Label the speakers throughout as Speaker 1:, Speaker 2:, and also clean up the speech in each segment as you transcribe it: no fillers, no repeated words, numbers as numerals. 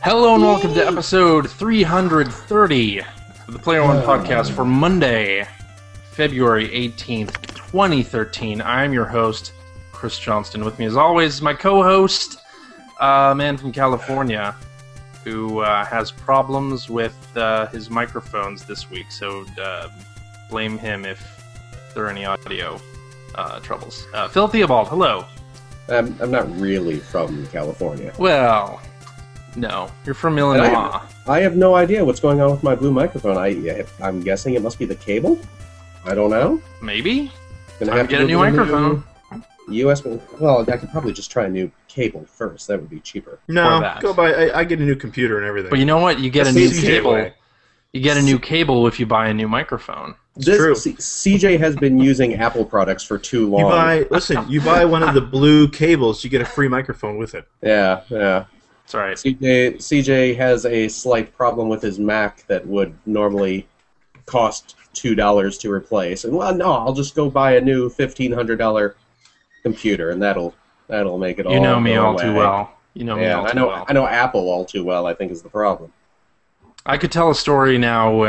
Speaker 1: Hello and welcome to episode 330 of the Player One podcast for Monday, February 18th, 2013. I'm your host, Chris Johnston. With me as always is my co-host, a man from California who has problems with his microphones this week, so blame him if there are any audio troubles. Phil Theobald, hello.
Speaker 2: I'm not really from California.
Speaker 1: Well, no, you're from Illinois.
Speaker 2: I have no idea what's going on with my blue microphone. I'm guessing it must be the cable. I don't know.
Speaker 1: Maybe.
Speaker 2: Gonna
Speaker 1: Time
Speaker 2: have
Speaker 1: to get a new microphone.
Speaker 2: USB. Well, I could probably just try a new cable first. That would be cheaper.
Speaker 3: No, go buy. I get a new computer and everything.
Speaker 1: But you know what? You get a new cable. You get a new cable if you buy a new microphone.
Speaker 3: True.
Speaker 2: CJ has been using Apple products for too long.
Speaker 3: You buy one of the blue cables, you get a free microphone with it.
Speaker 2: Yeah.
Speaker 1: That's right.
Speaker 2: CJ has a slight problem with his Mac that would normally cost $2 to replace. And well, no, I'll just go buy a new $1,500 computer, and that'll make it all.
Speaker 1: You know me all
Speaker 2: away.
Speaker 1: too well. You know me all too well.
Speaker 2: I know Apple all too well, I think, is the problem.
Speaker 1: I could tell a story now.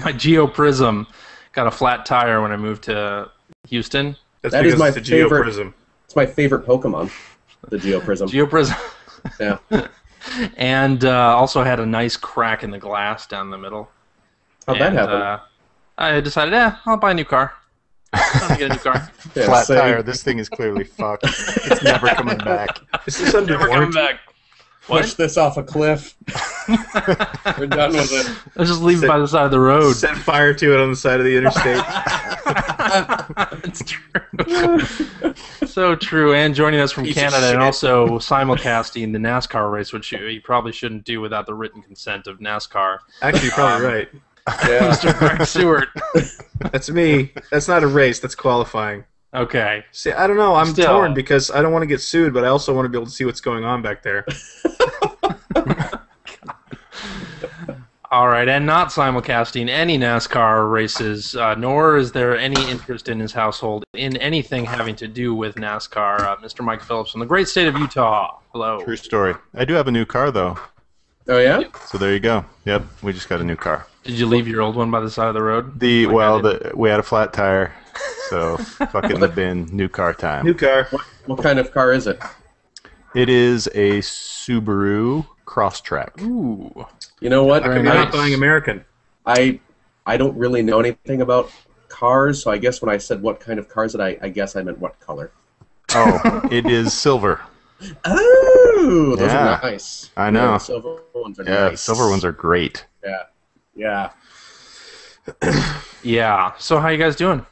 Speaker 1: My Geo Prism got a flat tire when I moved to Houston.
Speaker 3: That is my favorite. Prism.
Speaker 2: It's my favorite Pokemon, the Geo Prism.
Speaker 1: Geo Prism.
Speaker 2: Yeah.
Speaker 1: And also had a nice crack in the glass down the middle.
Speaker 2: How'd that happen?
Speaker 1: I decided, I'll buy a new car. I'm gonna get a new car.
Speaker 4: Yeah, flat tire. This thing is clearly fucked. It's never coming back.
Speaker 3: Is this under
Speaker 1: Never coming back.
Speaker 2: Push this off a cliff. We're done with it.
Speaker 1: Let's just leave it by the side of the road.
Speaker 3: Set fire to it on the side of the interstate.
Speaker 1: It's true. So true. And joining us from Canada and also simulcasting the NASCAR race, which you probably shouldn't do without the written consent of NASCAR.
Speaker 3: Actually, you're probably right.
Speaker 2: Yeah.
Speaker 1: Mr. Greg Stewart.
Speaker 3: That's me. That's not a race. That's qualifying.
Speaker 1: Okay.
Speaker 3: See, I don't know. I'm torn because I don't want to get sued, but I also want to be able to see what's going on back there.
Speaker 1: All right, and not simulcasting any NASCAR races, nor is there any interest in his household in anything having to do with NASCAR. Mr. Mike Phillips from the great state of Utah. Hello.
Speaker 4: True story. I do have a new car, though.
Speaker 2: Oh, yeah?
Speaker 4: So there you go. Yep, we just got a new car.
Speaker 1: Did you leave your old one by the side of the road?
Speaker 4: We had a flat tire, so fuck it in the bin. New car time.
Speaker 3: New car.
Speaker 2: What kind of car is it?
Speaker 4: It is a Subaru Crosstrek.
Speaker 1: Ooh.
Speaker 2: You know what?
Speaker 3: I'm not buying American.
Speaker 2: I don't really know anything about cars, so I guess when I said what kind of car is it, I guess I meant what color.
Speaker 4: Oh, it is silver.
Speaker 2: Oh, those are nice.
Speaker 4: I know.
Speaker 2: Yeah, the silver ones are nice.
Speaker 4: Yeah, the silver ones are great.
Speaker 2: Yeah.
Speaker 1: Yeah. So how you guys doing?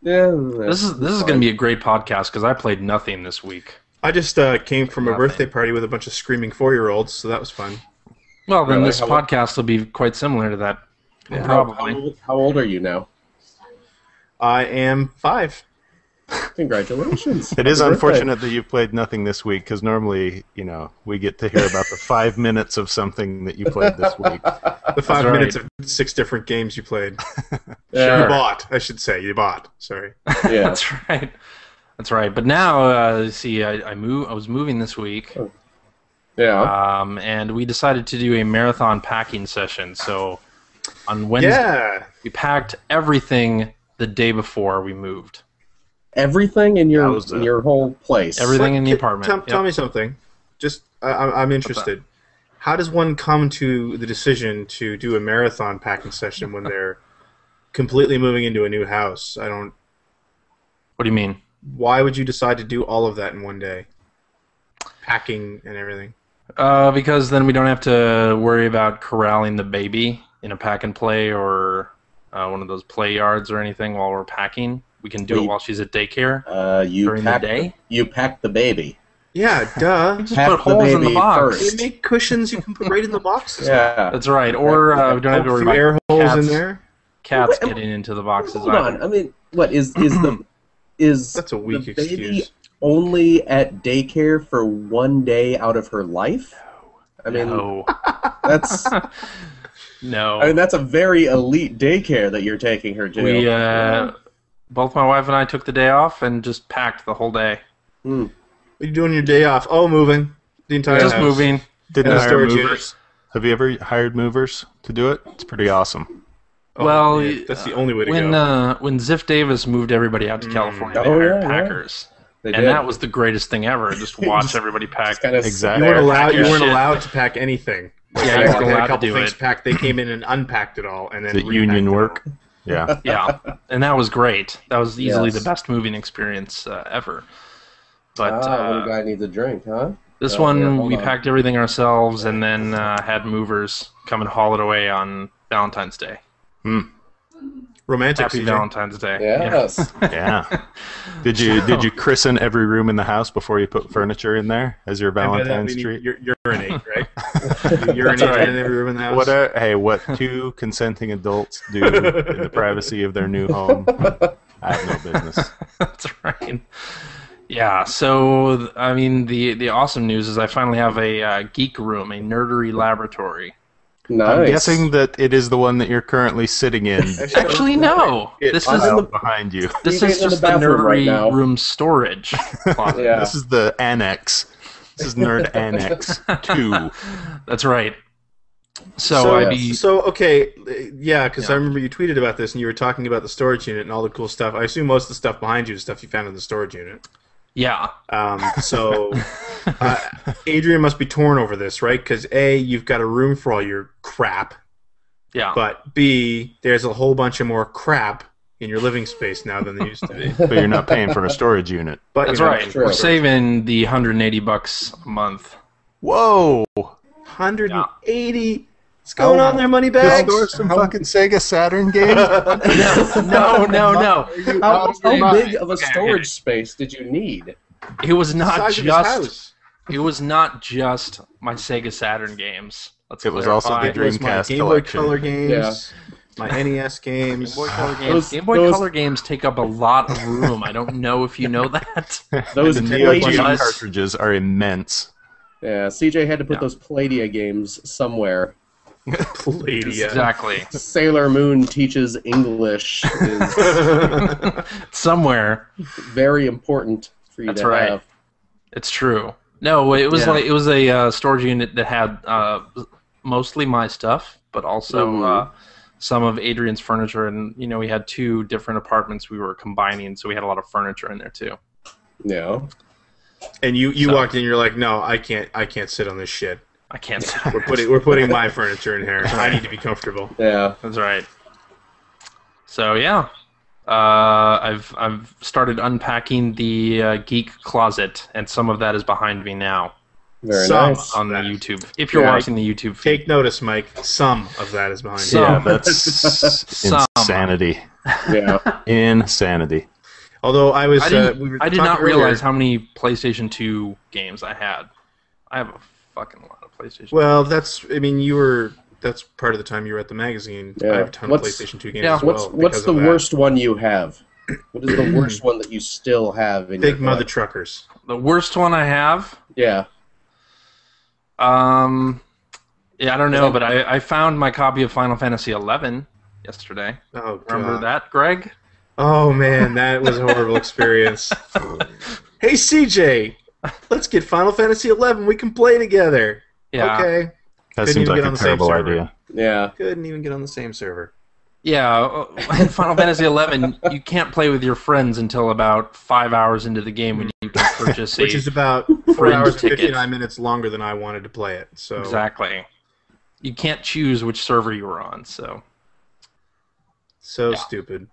Speaker 2: Yeah.
Speaker 1: This is going to be a great podcast because I played nothing this week.
Speaker 3: I just came from a birthday party with a bunch of screaming 4-year-olds, so that was fun.
Speaker 1: Well, then this podcast will be quite similar to that.
Speaker 2: Yeah,
Speaker 1: probably.
Speaker 2: How old are you now?
Speaker 3: I am 5.
Speaker 2: Congratulations.
Speaker 4: It is unfortunate that you've played nothing this week, because normally, we get to hear about the 5 minutes of something that you played this week.
Speaker 3: The 5 minutes of 6 different games you played.
Speaker 2: Yeah.
Speaker 3: You bought, I should say. You bought. Sorry.
Speaker 2: Yeah.
Speaker 1: That's right. That's right. But now, see, I was moving this week.
Speaker 2: Yeah.
Speaker 1: And we decided to do a marathon packing session. So on Wednesday, we packed everything the day before we moved.
Speaker 2: Everything in your whole place.
Speaker 1: Everything in the apartment.
Speaker 3: Tell me something. Just, I'm interested. How does one come to the decision to do a marathon packing session when they're completely moving into a new house?
Speaker 1: What do you mean?
Speaker 3: Why would you decide to do all of that in one day? Packing and everything.
Speaker 1: Because then we don't have to worry about corralling the baby in a pack and play or one of those play yards or anything while we're packing. We can do it while she's at daycare during the day.
Speaker 2: You pack the baby.
Speaker 3: Yeah, duh.
Speaker 1: You just put holes in the box.
Speaker 2: First.
Speaker 3: They make cushions you can put right in the boxes.
Speaker 2: Yeah.
Speaker 1: That's right. Or we don't have to worry about
Speaker 3: air holes in there.
Speaker 1: Cats getting into the boxes.
Speaker 2: Hold on. I mean, what is
Speaker 3: That's a weak
Speaker 2: the baby
Speaker 3: excuse.
Speaker 2: only at daycare for one day out of her life? I mean, that's
Speaker 1: no.
Speaker 2: I mean, that's a very elite daycare that you're taking her to.
Speaker 1: We both my wife and I took the day off and just packed the whole day.
Speaker 2: Hmm.
Speaker 3: What are you doing your day off? Oh, moving. The entire
Speaker 1: Just
Speaker 3: house.
Speaker 1: moving.
Speaker 4: Didn't
Speaker 3: And the
Speaker 4: hire
Speaker 3: storage
Speaker 4: movers.
Speaker 3: units.
Speaker 4: Have you ever hired movers to do it? It's pretty awesome.
Speaker 3: Oh,
Speaker 1: Well,
Speaker 3: yeah, that's the only way to
Speaker 1: when
Speaker 3: go.
Speaker 1: When Ziff Davis moved everybody out to California, they
Speaker 2: Oh,
Speaker 1: hired
Speaker 2: yeah,
Speaker 1: packers,
Speaker 2: They
Speaker 1: and
Speaker 2: did.
Speaker 1: that was the greatest thing ever. Just watch everybody pack.
Speaker 2: Just kinda
Speaker 4: Exactly.
Speaker 3: You weren't
Speaker 1: pack
Speaker 3: allowed.
Speaker 1: your
Speaker 3: You weren't
Speaker 1: shit.
Speaker 3: allowed to pack anything.
Speaker 1: Yeah,
Speaker 3: I
Speaker 1: you
Speaker 3: had
Speaker 1: weren't
Speaker 3: a
Speaker 1: allowed to
Speaker 3: couple
Speaker 1: do
Speaker 3: things
Speaker 1: it.
Speaker 3: packed. They came in and unpacked it all, and then
Speaker 4: The
Speaker 3: repacked
Speaker 4: union
Speaker 3: it all.
Speaker 4: work. Yeah.
Speaker 1: Yeah, and that was great. That was easily
Speaker 2: Yes.
Speaker 1: the best moving experience ever. But
Speaker 2: little guy needs a drink, huh?
Speaker 1: this
Speaker 2: Oh,
Speaker 1: one,
Speaker 2: here, hold
Speaker 1: we
Speaker 2: on.
Speaker 1: packed everything ourselves, and then had movers come and haul it away on Valentine's Day.
Speaker 3: Romantic.
Speaker 1: Happy
Speaker 3: CJ.
Speaker 1: Valentine's Day.
Speaker 2: Yes.
Speaker 4: Yeah. Did you christen every room in the house before you put furniture in there as your
Speaker 3: And by that, I
Speaker 4: Valentine's
Speaker 3: mean,
Speaker 4: treat?
Speaker 3: you urinate, right? You urinate
Speaker 1: right.
Speaker 3: in every room in the house.
Speaker 4: What two consenting adults do in the privacy of their new home? I have no business.
Speaker 1: That's right. Yeah, so, I mean, the awesome news is I finally have a geek room, a nerdery laboratory.
Speaker 2: Nice.
Speaker 4: I'm guessing that it is the one that you're currently sitting in.
Speaker 1: Actually, no. This is
Speaker 4: Pile behind you.
Speaker 1: this
Speaker 2: He's
Speaker 1: is
Speaker 2: in the
Speaker 1: just the
Speaker 2: bathroom
Speaker 1: nerdery
Speaker 2: right now.
Speaker 1: room storage closet.
Speaker 2: Yeah.
Speaker 4: This is the annex. This is Nerd Annex 2.
Speaker 1: That's right. So I'd be
Speaker 3: okay, yeah, because
Speaker 1: Yeah.
Speaker 3: I remember you tweeted about this, and you were talking about the storage unit and all the cool stuff. I assume most of the stuff behind you is stuff you found in the storage unit.
Speaker 1: yeah.
Speaker 3: So Adrian must be torn over this, right? Because A, you've got a room for all your crap,
Speaker 1: Yeah.
Speaker 3: but B, there's a whole bunch of more crap in your living space now than there used to be.
Speaker 4: But you're not paying for a storage unit.
Speaker 3: But
Speaker 1: That's
Speaker 3: you're not
Speaker 1: right.
Speaker 3: paying
Speaker 2: true.
Speaker 3: for
Speaker 1: We're
Speaker 3: it.
Speaker 1: saving the $180 a month.
Speaker 4: Whoa!
Speaker 3: 180. What's going on there, Moneybags?
Speaker 4: Store some fucking Sega Saturn games?
Speaker 1: No.
Speaker 2: How big of a
Speaker 1: Okay,
Speaker 2: storage space did you need?
Speaker 1: It was
Speaker 3: The
Speaker 1: not
Speaker 3: size of his
Speaker 1: just
Speaker 3: house.
Speaker 1: it was not just my Sega Saturn games. Let's
Speaker 4: It was also
Speaker 1: clarify.
Speaker 4: the
Speaker 3: It was my
Speaker 4: Dreamcast
Speaker 3: Game Boy
Speaker 4: collection.
Speaker 3: Color games,
Speaker 2: Yeah.
Speaker 3: my NES games.
Speaker 1: Game Boy Color games.
Speaker 2: Those-
Speaker 1: Game Boy
Speaker 2: those-
Speaker 1: Color games take up a lot of room. I don't know if you know that.
Speaker 2: Those
Speaker 4: The Neo Geo
Speaker 2: Palladium.
Speaker 4: cartridges are immense.
Speaker 2: Yeah, CJ had to put
Speaker 1: Yeah.
Speaker 2: those Palladia games somewhere.
Speaker 3: Palladia.
Speaker 1: Exactly.
Speaker 2: Sailor Moon teaches English is
Speaker 1: Somewhere.
Speaker 2: very important for you
Speaker 1: That's
Speaker 2: to
Speaker 1: right.
Speaker 2: have.
Speaker 1: It's true. No, it was
Speaker 3: Yeah.
Speaker 1: like it was a storage unit that had mostly my stuff, but also some of Adrian's furniture, and we had two different apartments we were combining, so we had a lot of furniture in there too.
Speaker 2: Yeah.
Speaker 3: And you
Speaker 1: So-
Speaker 3: walked in, you're like, no, I can't sit on this shit.
Speaker 1: I can't say
Speaker 3: We're putting my furniture in here. I need to be comfortable.
Speaker 2: Yeah.
Speaker 1: That's right. So yeah, I've started unpacking the geek closet, and some of that is behind me now
Speaker 2: Very
Speaker 3: Some.
Speaker 2: nice.
Speaker 1: on the
Speaker 3: That.
Speaker 1: YouTube. If you're
Speaker 2: Yeah.
Speaker 1: watching the YouTube feed,
Speaker 3: Take notice, Mike. Some of that is behind you.
Speaker 1: Some.
Speaker 4: Yeah, that's
Speaker 1: Some.
Speaker 4: insanity.
Speaker 2: Yeah.
Speaker 4: Insanity.
Speaker 3: Although I was,
Speaker 1: I did
Speaker 3: we were
Speaker 1: not
Speaker 3: talking
Speaker 1: realize
Speaker 3: earlier-
Speaker 1: how many PlayStation 2 games I had. I have a fucking lot of PlayStation.
Speaker 3: Well, that's part of the time you were at the magazine.
Speaker 2: Yeah.
Speaker 3: I have a ton
Speaker 2: What's-
Speaker 3: of PlayStation 2 games
Speaker 1: yeah.
Speaker 3: as well.
Speaker 2: What's
Speaker 3: because
Speaker 2: the
Speaker 3: of that.
Speaker 2: worst one you have? What is the worst one that you still have in
Speaker 3: Big
Speaker 2: your
Speaker 3: Mother
Speaker 2: collection?
Speaker 3: Truckers.
Speaker 1: The worst one I have.
Speaker 2: Yeah.
Speaker 1: Yeah, I don't know, but I found my copy of Final Fantasy 11 yesterday.
Speaker 3: Oh, God.
Speaker 1: Remember that, Greg?
Speaker 3: Oh, man, that was a horrible experience. Hey, CJ, let's get Final Fantasy 11. We can play together.
Speaker 1: Yeah.
Speaker 3: Okay.
Speaker 4: That
Speaker 3: Couldn't
Speaker 4: seems
Speaker 3: even
Speaker 4: like
Speaker 3: get on
Speaker 4: a
Speaker 3: the same
Speaker 4: terrible
Speaker 3: server.
Speaker 4: idea.
Speaker 2: Yeah.
Speaker 3: Couldn't even get on the same server.
Speaker 1: Yeah, in Final Fantasy 11, you can't play with your friends until about 5 hours into the game when you can purchase
Speaker 3: Which is
Speaker 1: a...
Speaker 3: about 4
Speaker 1: friend
Speaker 3: hours and
Speaker 1: ticket.
Speaker 3: 59 minutes longer than I wanted to play it. So
Speaker 1: Exactly. You can't choose which server you were on, so... Yeah.
Speaker 3: stupid.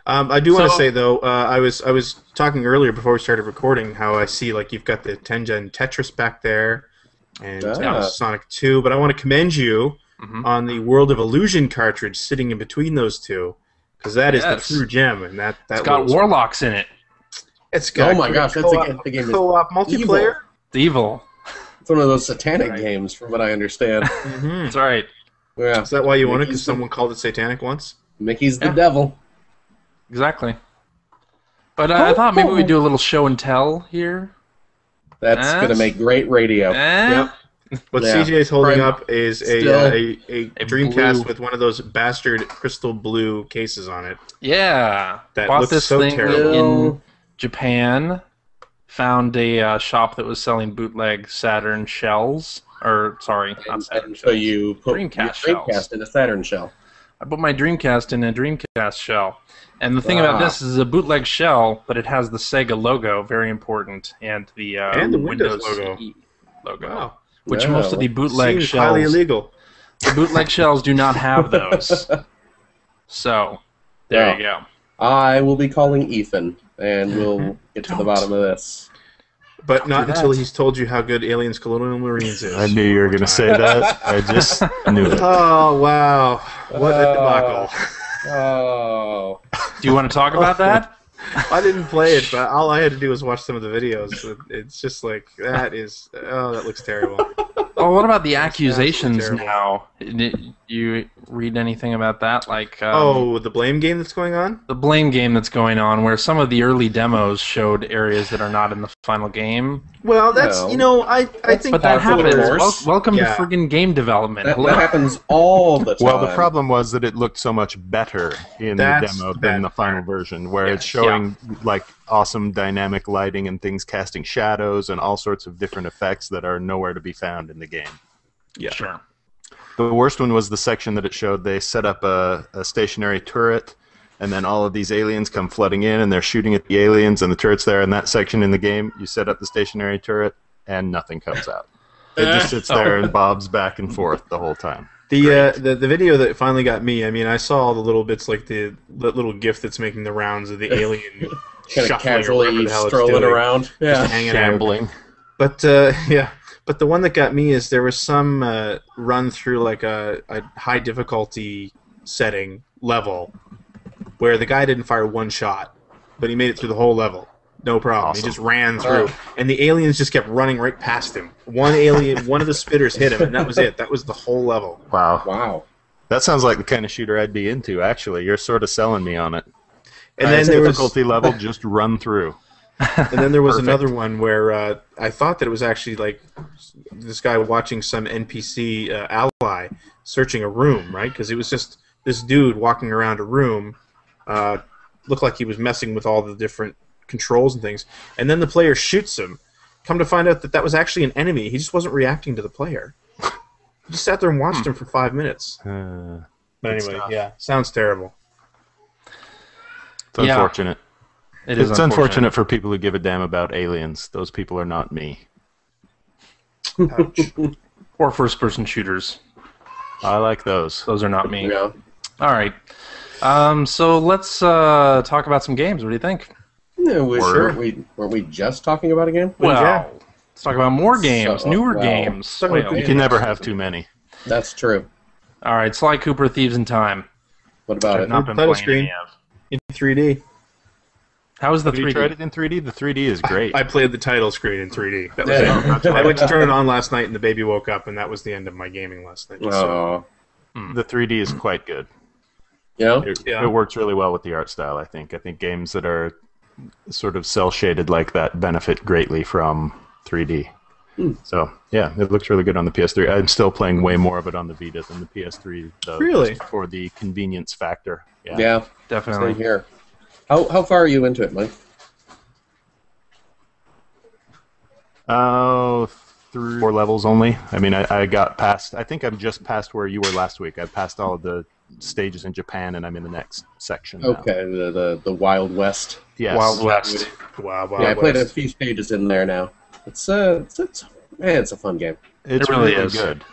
Speaker 3: I do want to
Speaker 1: So-
Speaker 3: say though, I was talking earlier before we started recording how I see like you've got the Tengen Tetris back there, and
Speaker 2: Ah.
Speaker 3: Sonic 2. But I want to commend you
Speaker 1: Mhm.
Speaker 3: on the World of Illusion cartridge sitting in between those two, because that is
Speaker 1: Yes.
Speaker 3: the true gem, and that
Speaker 1: It's got
Speaker 3: was-
Speaker 1: warlocks in it.
Speaker 3: It's got
Speaker 2: Oh my gosh, that's
Speaker 3: co-op,
Speaker 2: the game is
Speaker 3: co-op multiplayer.
Speaker 1: It's evil.
Speaker 2: It's one of those satanic
Speaker 1: Right.
Speaker 2: games, from what I understand.
Speaker 3: Mm-hmm.
Speaker 1: That's right.
Speaker 2: Yeah.
Speaker 3: Is that why you want it?
Speaker 2: Mickey's
Speaker 3: Because someone called it satanic once.
Speaker 2: Mickey's the
Speaker 1: Yeah.
Speaker 2: devil.
Speaker 1: Exactly. But I thought maybe we'd do a little show and tell here.
Speaker 2: That's
Speaker 1: Eh?
Speaker 2: going to make great radio.
Speaker 3: Yep. What
Speaker 2: Yeah.
Speaker 3: CJ is holding
Speaker 2: Right.
Speaker 3: up is
Speaker 2: Still.
Speaker 3: a Dreamcast
Speaker 1: blue.
Speaker 3: with one of those bastard crystal blue cases on it.
Speaker 1: Yeah.
Speaker 3: That
Speaker 1: Bought
Speaker 3: looks
Speaker 1: this
Speaker 3: so
Speaker 1: thing
Speaker 3: terrible.
Speaker 1: in Japan. Found a shop that was selling bootleg Saturn shells. Or, sorry, not Saturn
Speaker 2: And so
Speaker 1: shells.
Speaker 2: you put
Speaker 1: Dreamcast
Speaker 2: your
Speaker 1: shells.
Speaker 2: Dreamcast in a Saturn shell.
Speaker 1: I put my Dreamcast in a Dreamcast shell. And the thing about this is a bootleg shell, but it has the Sega logo, very important, and the
Speaker 3: Windows logo.
Speaker 1: CE logo,
Speaker 3: Wow.
Speaker 1: which
Speaker 2: Wow.
Speaker 1: most of the bootleg
Speaker 3: Seems highly
Speaker 1: shells,
Speaker 3: illegal.
Speaker 1: the bootleg shells do not have those. So, there you go.
Speaker 2: I will be calling Ethan, and we'll get to the bottom of this.
Speaker 3: But not
Speaker 1: that.
Speaker 3: until he's told you how good Aliens Colonial Marines is.
Speaker 4: I knew you were going to say that. I just knew it.
Speaker 3: Oh, wow. What a debacle.
Speaker 2: Oh.
Speaker 1: Do you want to talk about that?
Speaker 3: I didn't play it, but all I had to do was watch some of the videos. It's just like, that looks terrible.
Speaker 1: Well, what about the accusations
Speaker 3: terrible.
Speaker 1: now? Did you read anything about that? Like,
Speaker 3: The blame game that's going on?
Speaker 1: the blame game that's going on, where some of the early demos showed areas that are not in the final game.
Speaker 3: Well, that's,
Speaker 2: No.
Speaker 3: I think...
Speaker 1: But that
Speaker 2: par for the
Speaker 1: happens.
Speaker 2: course.
Speaker 1: Welcome
Speaker 3: Yeah.
Speaker 1: to friggin' game development.
Speaker 2: That
Speaker 1: Hello.
Speaker 2: happens all the time.
Speaker 4: Well, the problem was that it looked so much better in
Speaker 3: That's
Speaker 4: the demo
Speaker 3: the
Speaker 4: than
Speaker 3: bad
Speaker 4: the final version, where
Speaker 3: Yes.
Speaker 4: it's showing like awesome dynamic lighting and things casting shadows and all sorts of different effects that are nowhere to be found in the game.
Speaker 3: Yeah.
Speaker 1: Sure.
Speaker 4: The worst one was the section that it showed they set up a stationary turret, and then all of these aliens come flooding in, and they're shooting at the aliens, and the turret's there. In that section in the game, you set up the stationary turret, and nothing comes out. It just sits there and bobs back and forth the whole time.
Speaker 3: The video that finally got me, I mean, I saw all the little bits, like the little GIF that's making the rounds of the alien
Speaker 2: kind of
Speaker 3: shuffling or whatever
Speaker 2: casually
Speaker 3: the hell it's
Speaker 2: strolling
Speaker 3: doing,
Speaker 2: around.
Speaker 3: just
Speaker 2: Yeah.
Speaker 3: hanging out.
Speaker 4: Gambling.
Speaker 3: But but the one that got me is there was some run through like a high difficulty setting level where the guy didn't fire one shot, but he made it through the whole level. No problem.
Speaker 4: Awesome.
Speaker 3: He just ran through, and the aliens just kept running right past him. One alien, one of the spitters hit him, and that was it. That was the whole level.
Speaker 4: Wow.
Speaker 2: Wow.
Speaker 4: That sounds like the kind of shooter I'd be into, actually. You're sort of selling me on it.
Speaker 3: And then there was
Speaker 4: difficulty level, just run through.
Speaker 3: And then there was
Speaker 4: Perfect.
Speaker 3: another one where I thought that it was actually like this guy watching some NPC ally searching a room, right? Because it was just this dude walking around a room, looked like he was messing with all the different controls and things, and then the player shoots him. Come to find out that that was actually an enemy. He just wasn't reacting to the player. He just sat there and watched him for 5 minutes. But anyway,
Speaker 4: stuff.
Speaker 3: yeah, sounds terrible.
Speaker 4: It's unfortunate.
Speaker 1: It is
Speaker 4: It's unfortunate for people who give a damn about aliens. Those people are not me.
Speaker 3: Ouch.
Speaker 1: Or first-person shooters.
Speaker 4: I like those.
Speaker 1: Those are not me.
Speaker 2: Yeah.
Speaker 1: All right. So let's talk about some games. What do you think?
Speaker 2: Yeah,
Speaker 4: Word.
Speaker 2: weren't we just talking about a game?
Speaker 1: Well,
Speaker 3: yeah.
Speaker 1: let's talk about more games,
Speaker 2: So,
Speaker 1: newer
Speaker 2: well,
Speaker 1: games.
Speaker 3: talk about
Speaker 1: Well,
Speaker 4: You can never have too many.
Speaker 2: That's true.
Speaker 1: all right, Sly Cooper, Thieves in Time.
Speaker 2: What about
Speaker 1: I've
Speaker 2: it?
Speaker 1: not been
Speaker 3: Title
Speaker 1: playing
Speaker 3: screen.
Speaker 1: any of.
Speaker 3: In 3D.
Speaker 1: How is the
Speaker 4: Have you
Speaker 1: 3D?
Speaker 4: tried it in 3D? The 3D is great.
Speaker 3: I played the title screen in 3D. That was
Speaker 2: Yeah.
Speaker 3: it. I went to turn it on last night, and the baby woke up, and that was the end of my gaming last night. So,
Speaker 2: Oh.
Speaker 4: The 3D is quite good.
Speaker 2: Yeah?
Speaker 3: Yeah.
Speaker 4: It works really well with the art style, I think. I think games that are sort of cel-shaded like that benefit greatly from 3D. So, yeah, it looks really good on the PS3. I'm still playing way more of it on the Vita than the PS3, though.
Speaker 3: Really?
Speaker 4: Just for the convenience factor.
Speaker 2: Yeah. Same
Speaker 1: Definitely.
Speaker 2: here. How far are you into it, Mike?
Speaker 4: Oh, 4 levels only. I mean, I got past... I think I'm just past where you were last week. I passed all of the stages in Japan, and I'm in the next section now.
Speaker 2: Okay, the Wild West.
Speaker 4: Yes.
Speaker 1: Wild West.
Speaker 3: wow,
Speaker 2: Yeah, I played a
Speaker 3: West.
Speaker 2: few stages in there now. It's a fun game.
Speaker 4: It's
Speaker 1: It really
Speaker 4: really
Speaker 1: is.
Speaker 4: good.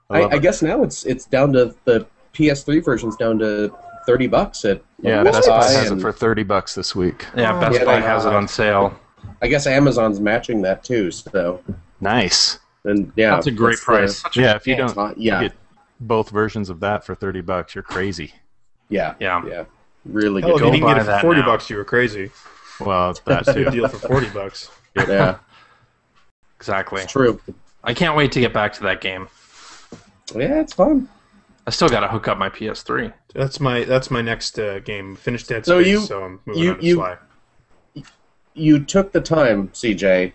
Speaker 4: love
Speaker 2: I
Speaker 4: it.
Speaker 2: guess now it's down to the PS3 version's down to $30 at
Speaker 4: Yeah,
Speaker 2: Best
Speaker 4: Best Buy
Speaker 2: Buy,
Speaker 4: has it
Speaker 2: and
Speaker 4: for $30 this week.
Speaker 1: Yeah, Best
Speaker 2: Yeah,
Speaker 1: Buy
Speaker 2: they
Speaker 1: has it
Speaker 2: have.
Speaker 1: on sale.
Speaker 2: I guess Amazon's matching that too. So,
Speaker 4: Nice.
Speaker 2: and yeah,
Speaker 1: That's a great price. Such a-
Speaker 4: Yeah, if you
Speaker 2: it's
Speaker 4: don't
Speaker 2: not- yeah.
Speaker 4: get both versions of that for $30, you're crazy.
Speaker 2: yeah,
Speaker 1: Yeah.
Speaker 2: really
Speaker 3: Hell,
Speaker 2: good.
Speaker 3: if you
Speaker 1: Go
Speaker 3: didn't
Speaker 1: buy
Speaker 3: get it
Speaker 1: that
Speaker 3: for
Speaker 1: now.
Speaker 3: $40, you were crazy.
Speaker 4: Well, that
Speaker 3: Good
Speaker 4: too.
Speaker 3: deal for $40.
Speaker 2: Yeah,
Speaker 1: Exactly.
Speaker 2: it's true.
Speaker 1: I can't wait to get back to that game.
Speaker 2: Yeah, it's fun.
Speaker 1: I still got to hook up my PS3.
Speaker 3: That's my next game. Finished Dead
Speaker 2: So
Speaker 3: Space,
Speaker 2: you-
Speaker 3: so I'm moving
Speaker 2: you-
Speaker 3: on to
Speaker 2: you-
Speaker 3: Sly.
Speaker 2: You took the time, CJ,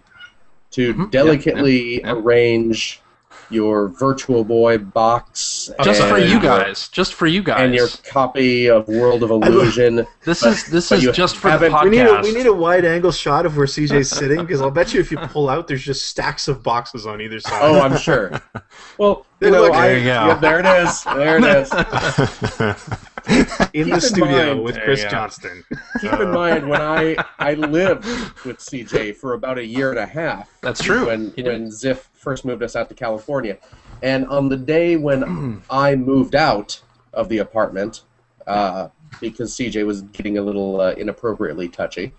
Speaker 2: to delicately
Speaker 1: yeah.
Speaker 2: arrange your Virtual Boy box
Speaker 1: Just for
Speaker 2: and
Speaker 1: you guys. Just for you guys.
Speaker 2: and your copy of World of Illusion.
Speaker 1: This
Speaker 2: but
Speaker 1: is
Speaker 2: you
Speaker 1: just for the
Speaker 2: haven't-
Speaker 1: podcast.
Speaker 3: We need a wide angle shot of where CJ's sitting, because I'll bet you if you pull out, there's just stacks of boxes on either side.
Speaker 2: Oh, I'm sure. Well,
Speaker 3: Look,
Speaker 1: there you go.
Speaker 2: there it is. There it is.
Speaker 3: In
Speaker 2: Keep
Speaker 3: the
Speaker 2: in
Speaker 3: studio
Speaker 2: mind-
Speaker 3: with
Speaker 1: There
Speaker 3: Chris
Speaker 1: you go.
Speaker 3: Johnston.
Speaker 2: Keep in mind, when I lived with CJ for about a year and a half.
Speaker 1: That's true.
Speaker 2: When
Speaker 1: He did.
Speaker 2: Ziff first moved us out to California. And on the day when I moved out of the apartment, because CJ was getting a little inappropriately touchy,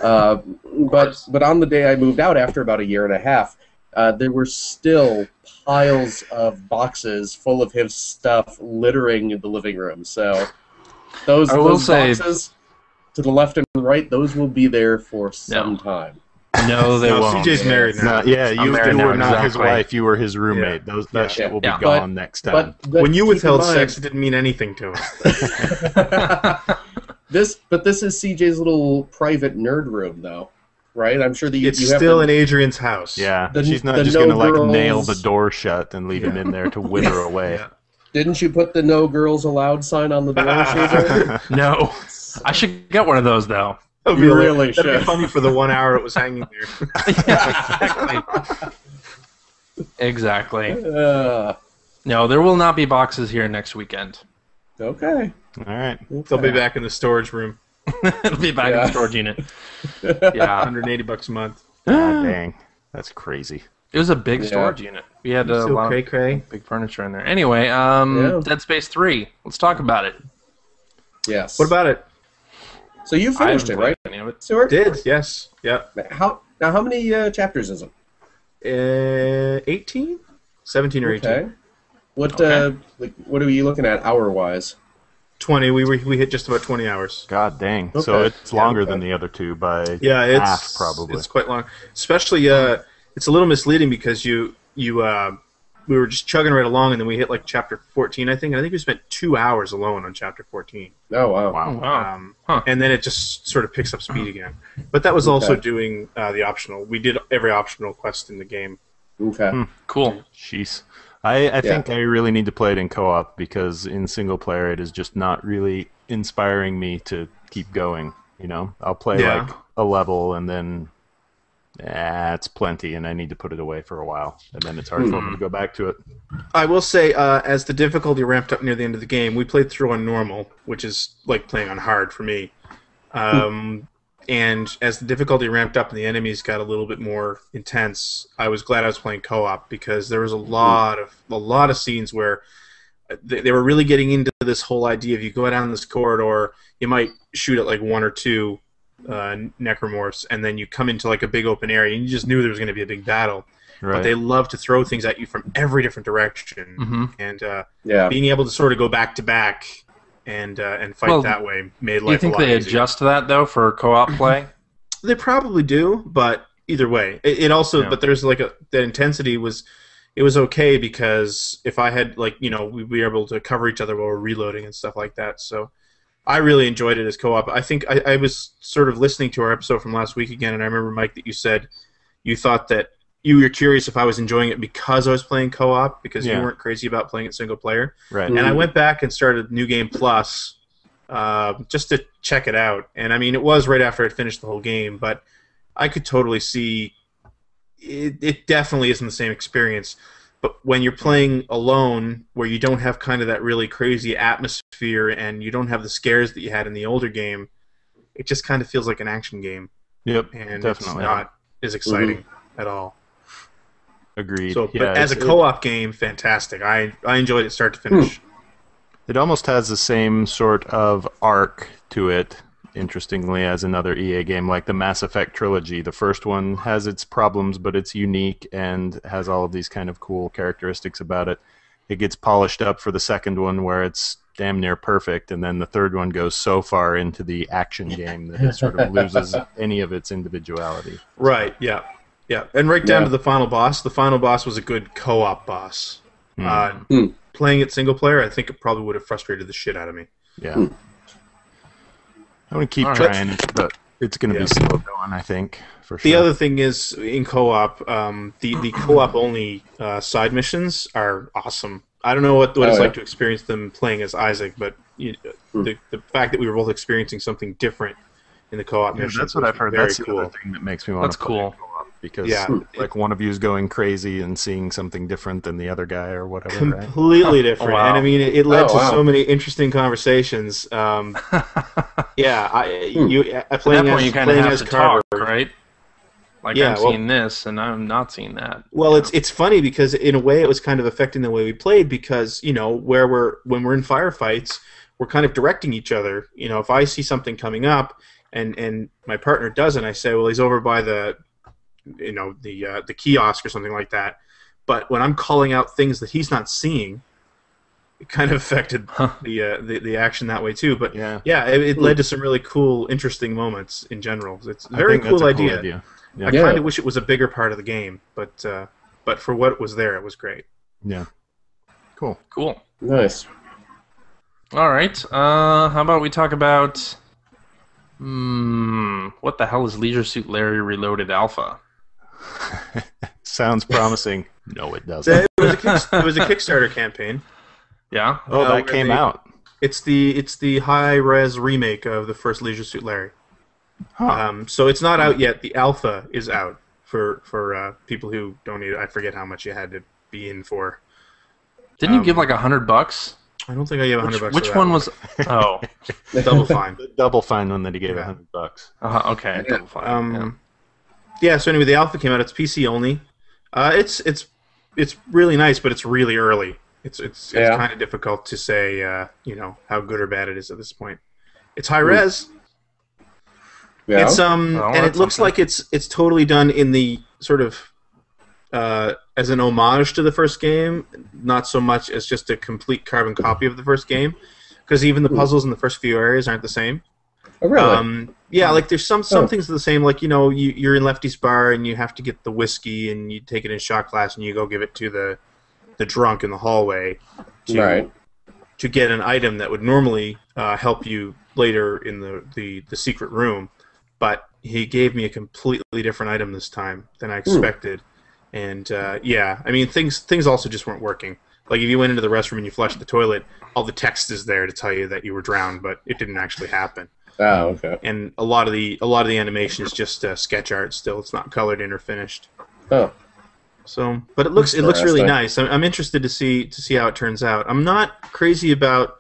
Speaker 2: but on the day I moved out after about a year and a half, there were still piles of boxes full of his stuff littering the living room. So those boxes to the left and right, those will be there for some time.
Speaker 1: No, they won't.
Speaker 3: CJ's married now.
Speaker 4: No, yeah,
Speaker 1: I'm
Speaker 4: you
Speaker 1: married
Speaker 4: were
Speaker 1: now,
Speaker 4: not his
Speaker 1: exactly.
Speaker 4: wife. You were his roommate.
Speaker 3: Yeah.
Speaker 4: That shit will be
Speaker 1: Yeah.
Speaker 4: gone next time.
Speaker 2: But
Speaker 3: When you
Speaker 2: keep in
Speaker 3: withheld
Speaker 2: mind-
Speaker 3: sex, it didn't mean anything to him.
Speaker 2: This is CJ's little private nerd room, though, right? I'm sure that you
Speaker 3: It's
Speaker 2: have
Speaker 3: still
Speaker 2: to-
Speaker 3: in Adrian's house.
Speaker 4: Yeah,
Speaker 2: The-
Speaker 4: she's not
Speaker 2: the
Speaker 4: just
Speaker 2: no
Speaker 4: gonna like
Speaker 2: girls-
Speaker 4: nail the door shut and leave him in there to wither away.
Speaker 3: Yeah.
Speaker 2: Didn't you put the "No Girls Allowed" sign on the door, CJ?
Speaker 1: No. I should get one of those, though.
Speaker 3: That'd
Speaker 2: You
Speaker 3: be
Speaker 2: really
Speaker 3: That'd be
Speaker 2: should.
Speaker 3: funny for the 1 hour it was hanging there.
Speaker 1: Exactly. No, there will not be boxes here next weekend.
Speaker 2: Okay.
Speaker 4: All right.
Speaker 3: They'll be back in the storage room.
Speaker 1: It'll be back in the storage unit. Yeah.
Speaker 3: $180 a month.
Speaker 4: God dang, that's crazy.
Speaker 1: It was a big storage unit. We had a
Speaker 3: Still
Speaker 1: lot
Speaker 3: cray
Speaker 1: of
Speaker 3: cray.
Speaker 1: big furniture in there. Anyway, Dead Space 3. Let's talk about it.
Speaker 2: Yes.
Speaker 3: What about it?
Speaker 2: So you finished it, right,
Speaker 1: Any of it.
Speaker 2: Stuart?
Speaker 3: Did, yes. Yeah.
Speaker 2: How many chapters is it?
Speaker 3: 18? 17 or 18.
Speaker 2: Okay. What
Speaker 1: Okay.
Speaker 2: what are you looking at hour-wise?
Speaker 3: 20. We hit just about 20 hours.
Speaker 4: God dang.
Speaker 2: Okay.
Speaker 4: So it's longer
Speaker 2: okay.
Speaker 4: than the other two by
Speaker 3: Yeah, it's
Speaker 4: half, probably.
Speaker 3: It's quite long. Especially, it's a little misleading because we were just chugging right along, and then we hit like chapter 14, I think. And I think we spent 2 hours alone on chapter 14.
Speaker 2: Oh, wow.
Speaker 4: Wow.
Speaker 1: Wow.
Speaker 3: And then it just sort of picks up speed again. But that was also
Speaker 2: Okay.
Speaker 3: doing the optional. We did every optional quest in the game.
Speaker 2: Okay.
Speaker 1: Cool.
Speaker 4: Jeez. I think I really need to play it in co-op because in single player it is just not really inspiring me to keep going. You know, I'll play
Speaker 3: Yeah.
Speaker 4: like a level and then it's plenty and I need to put it away for a while and then it's hard for me to go back to it.
Speaker 3: I will say, as the difficulty ramped up near the end of the game, we played through on normal, which is like playing on hard for me. And as the difficulty ramped up and the enemies got a little bit more intense, I was glad I was playing co-op because there was a lot of scenes where they were really getting into this whole idea of you go down this corridor, you might shoot at like one or two necromorphs, and then you come into like a big open area, and you just knew there was going to be a big battle.
Speaker 4: Right.
Speaker 3: But they love to throw things at you from every different direction,
Speaker 1: Mm-hmm.
Speaker 3: and
Speaker 2: Yeah.
Speaker 3: being able to sort of go back to back and fight
Speaker 1: Well,
Speaker 3: that way made
Speaker 1: Do you
Speaker 3: life a
Speaker 1: think
Speaker 3: lot
Speaker 1: they
Speaker 3: easier.
Speaker 1: adjust that, though, for co-op play?
Speaker 3: They probably do, but either way, it also.
Speaker 1: Yeah.
Speaker 3: But there's like that intensity was. It was okay because if I had we'd be able to cover each other while we're reloading and stuff like that. So I really enjoyed it as co-op. I think I was sort of listening to our episode from last week again, and I remember, Mike, that you said you thought that you were curious if I was enjoying it because I was playing co-op because you weren't crazy about playing it single player.
Speaker 4: Right.
Speaker 3: And I went back and started New Game Plus just to check it out. And I mean, it was right after I'd finished the whole game, but I could totally see it definitely isn't the same experience. But when you're playing alone, where you don't have kind of that really crazy atmosphere and you don't have the scares that you had in the older game, it just kind of feels like an action game.
Speaker 4: Yep.
Speaker 3: And
Speaker 4: Definitely.
Speaker 3: it's not as exciting at all.
Speaker 4: Agreed.
Speaker 3: So,
Speaker 4: Yeah,
Speaker 3: but as a
Speaker 4: it's-
Speaker 3: co-op game, fantastic. I enjoyed it start to finish.
Speaker 4: It almost has the same sort of arc to it, interestingly, as another EA game, like the Mass Effect trilogy. The first one has its problems, but it's unique and has all of these kind of cool characteristics about it. It gets polished up for the second one, where it's damn near perfect, and then the third one goes so far into the action game that it sort of loses any of its individuality.
Speaker 3: Right, yeah. Yeah, and right down
Speaker 2: Yeah.
Speaker 3: to the final boss. The final boss was a good co-op boss. Playing it single player, I think it probably would have frustrated the shit out of me.
Speaker 4: Yeah. I'm going to keep
Speaker 1: All right.
Speaker 4: trying, but it's going to be slow going, I think, for sure.
Speaker 3: The other thing is, in co-op, the co-op only side missions are awesome. I don't know what it's like to experience them playing as Isaac, but the fact that we were both experiencing something different in the co-op missions
Speaker 4: that's what I've heard.
Speaker 3: very
Speaker 4: That's the
Speaker 3: cool.
Speaker 4: other thing that makes me want
Speaker 1: That's
Speaker 4: to play
Speaker 1: cool.
Speaker 4: co-op. because
Speaker 3: Yeah.
Speaker 4: like one of you is going crazy and seeing something different than the other guy or whatever. Right?
Speaker 3: Completely different.
Speaker 1: Oh, wow.
Speaker 3: And I mean, it led
Speaker 2: Oh,
Speaker 3: to
Speaker 2: wow.
Speaker 3: so many interesting conversations. Yeah,
Speaker 1: At
Speaker 3: playing
Speaker 1: that point,
Speaker 3: as
Speaker 1: you kind of
Speaker 3: playing
Speaker 1: have
Speaker 3: as
Speaker 1: to
Speaker 3: Carver.
Speaker 1: talk, right? Like,
Speaker 3: Yeah,
Speaker 1: I'm
Speaker 3: well-
Speaker 1: seeing this, and I'm not seeing that.
Speaker 3: Well, it's funny because in a way it was kind of affecting the way we played because when we're in firefights, we're kind of directing each other. If I see something coming up and my partner doesn't, I say, well, he's over by the kiosk or something like that. But when I'm calling out things that he's not seeing, it kind of affected the action that way too. But it led to some really cool, interesting moments in general. It's a very cool idea.
Speaker 4: Yeah.
Speaker 3: I kind of wish it was a bigger part of the game, but for what was there, it was great.
Speaker 4: Yeah. Cool.
Speaker 2: Nice.
Speaker 1: All right. How about we talk about what the hell is Leisure Suit Larry Reloaded Alpha?
Speaker 4: Sounds promising. No, it doesn't.
Speaker 3: It was a Kickstarter campaign.
Speaker 1: Yeah.
Speaker 4: Oh, that came out.
Speaker 3: It's the high-res remake of the first Leisure Suit Larry.
Speaker 4: Huh.
Speaker 3: So it's not out yet. The alpha is out for people who donated. I forget how much you had to be in for.
Speaker 1: Didn't you give like $100?
Speaker 3: I don't think I gave $100.
Speaker 1: Which
Speaker 3: for that
Speaker 1: one was? Oh,
Speaker 3: Double Fine?
Speaker 4: The Double Fine one that he gave $100.
Speaker 1: okay. Double Fine.
Speaker 3: Yeah. So anyway, the alpha came out. It's PC only. It's really nice, but it's really early. It's kind of difficult to say how good or bad it is at this point. It's high res.
Speaker 2: Yeah.
Speaker 3: It's and it looks like it's totally done in the sort of as an homage to the first game, not so much as just a complete carbon copy of the first game, because even the puzzles in the first few areas aren't the same.
Speaker 2: Oh, really?
Speaker 3: Yeah, like there's some things are the same. Like you're in Lefty's bar and you have to get the whiskey and you take it in shot glass and you go give it to the drunk in the hallway to get an item that would normally help you later in the secret room. But he gave me a completely different item this time than I expected. And I mean things also just weren't working. Like if you went into the restroom and you flushed the toilet, all the text is there to tell you that you were drowned, but it didn't actually happen.
Speaker 2: Oh, okay.
Speaker 3: And a lot of the animation is just sketch art still. It's not colored in or finished.
Speaker 2: Oh.
Speaker 3: So, but it looks really nice. I'm interested to see how it turns out. I'm not crazy about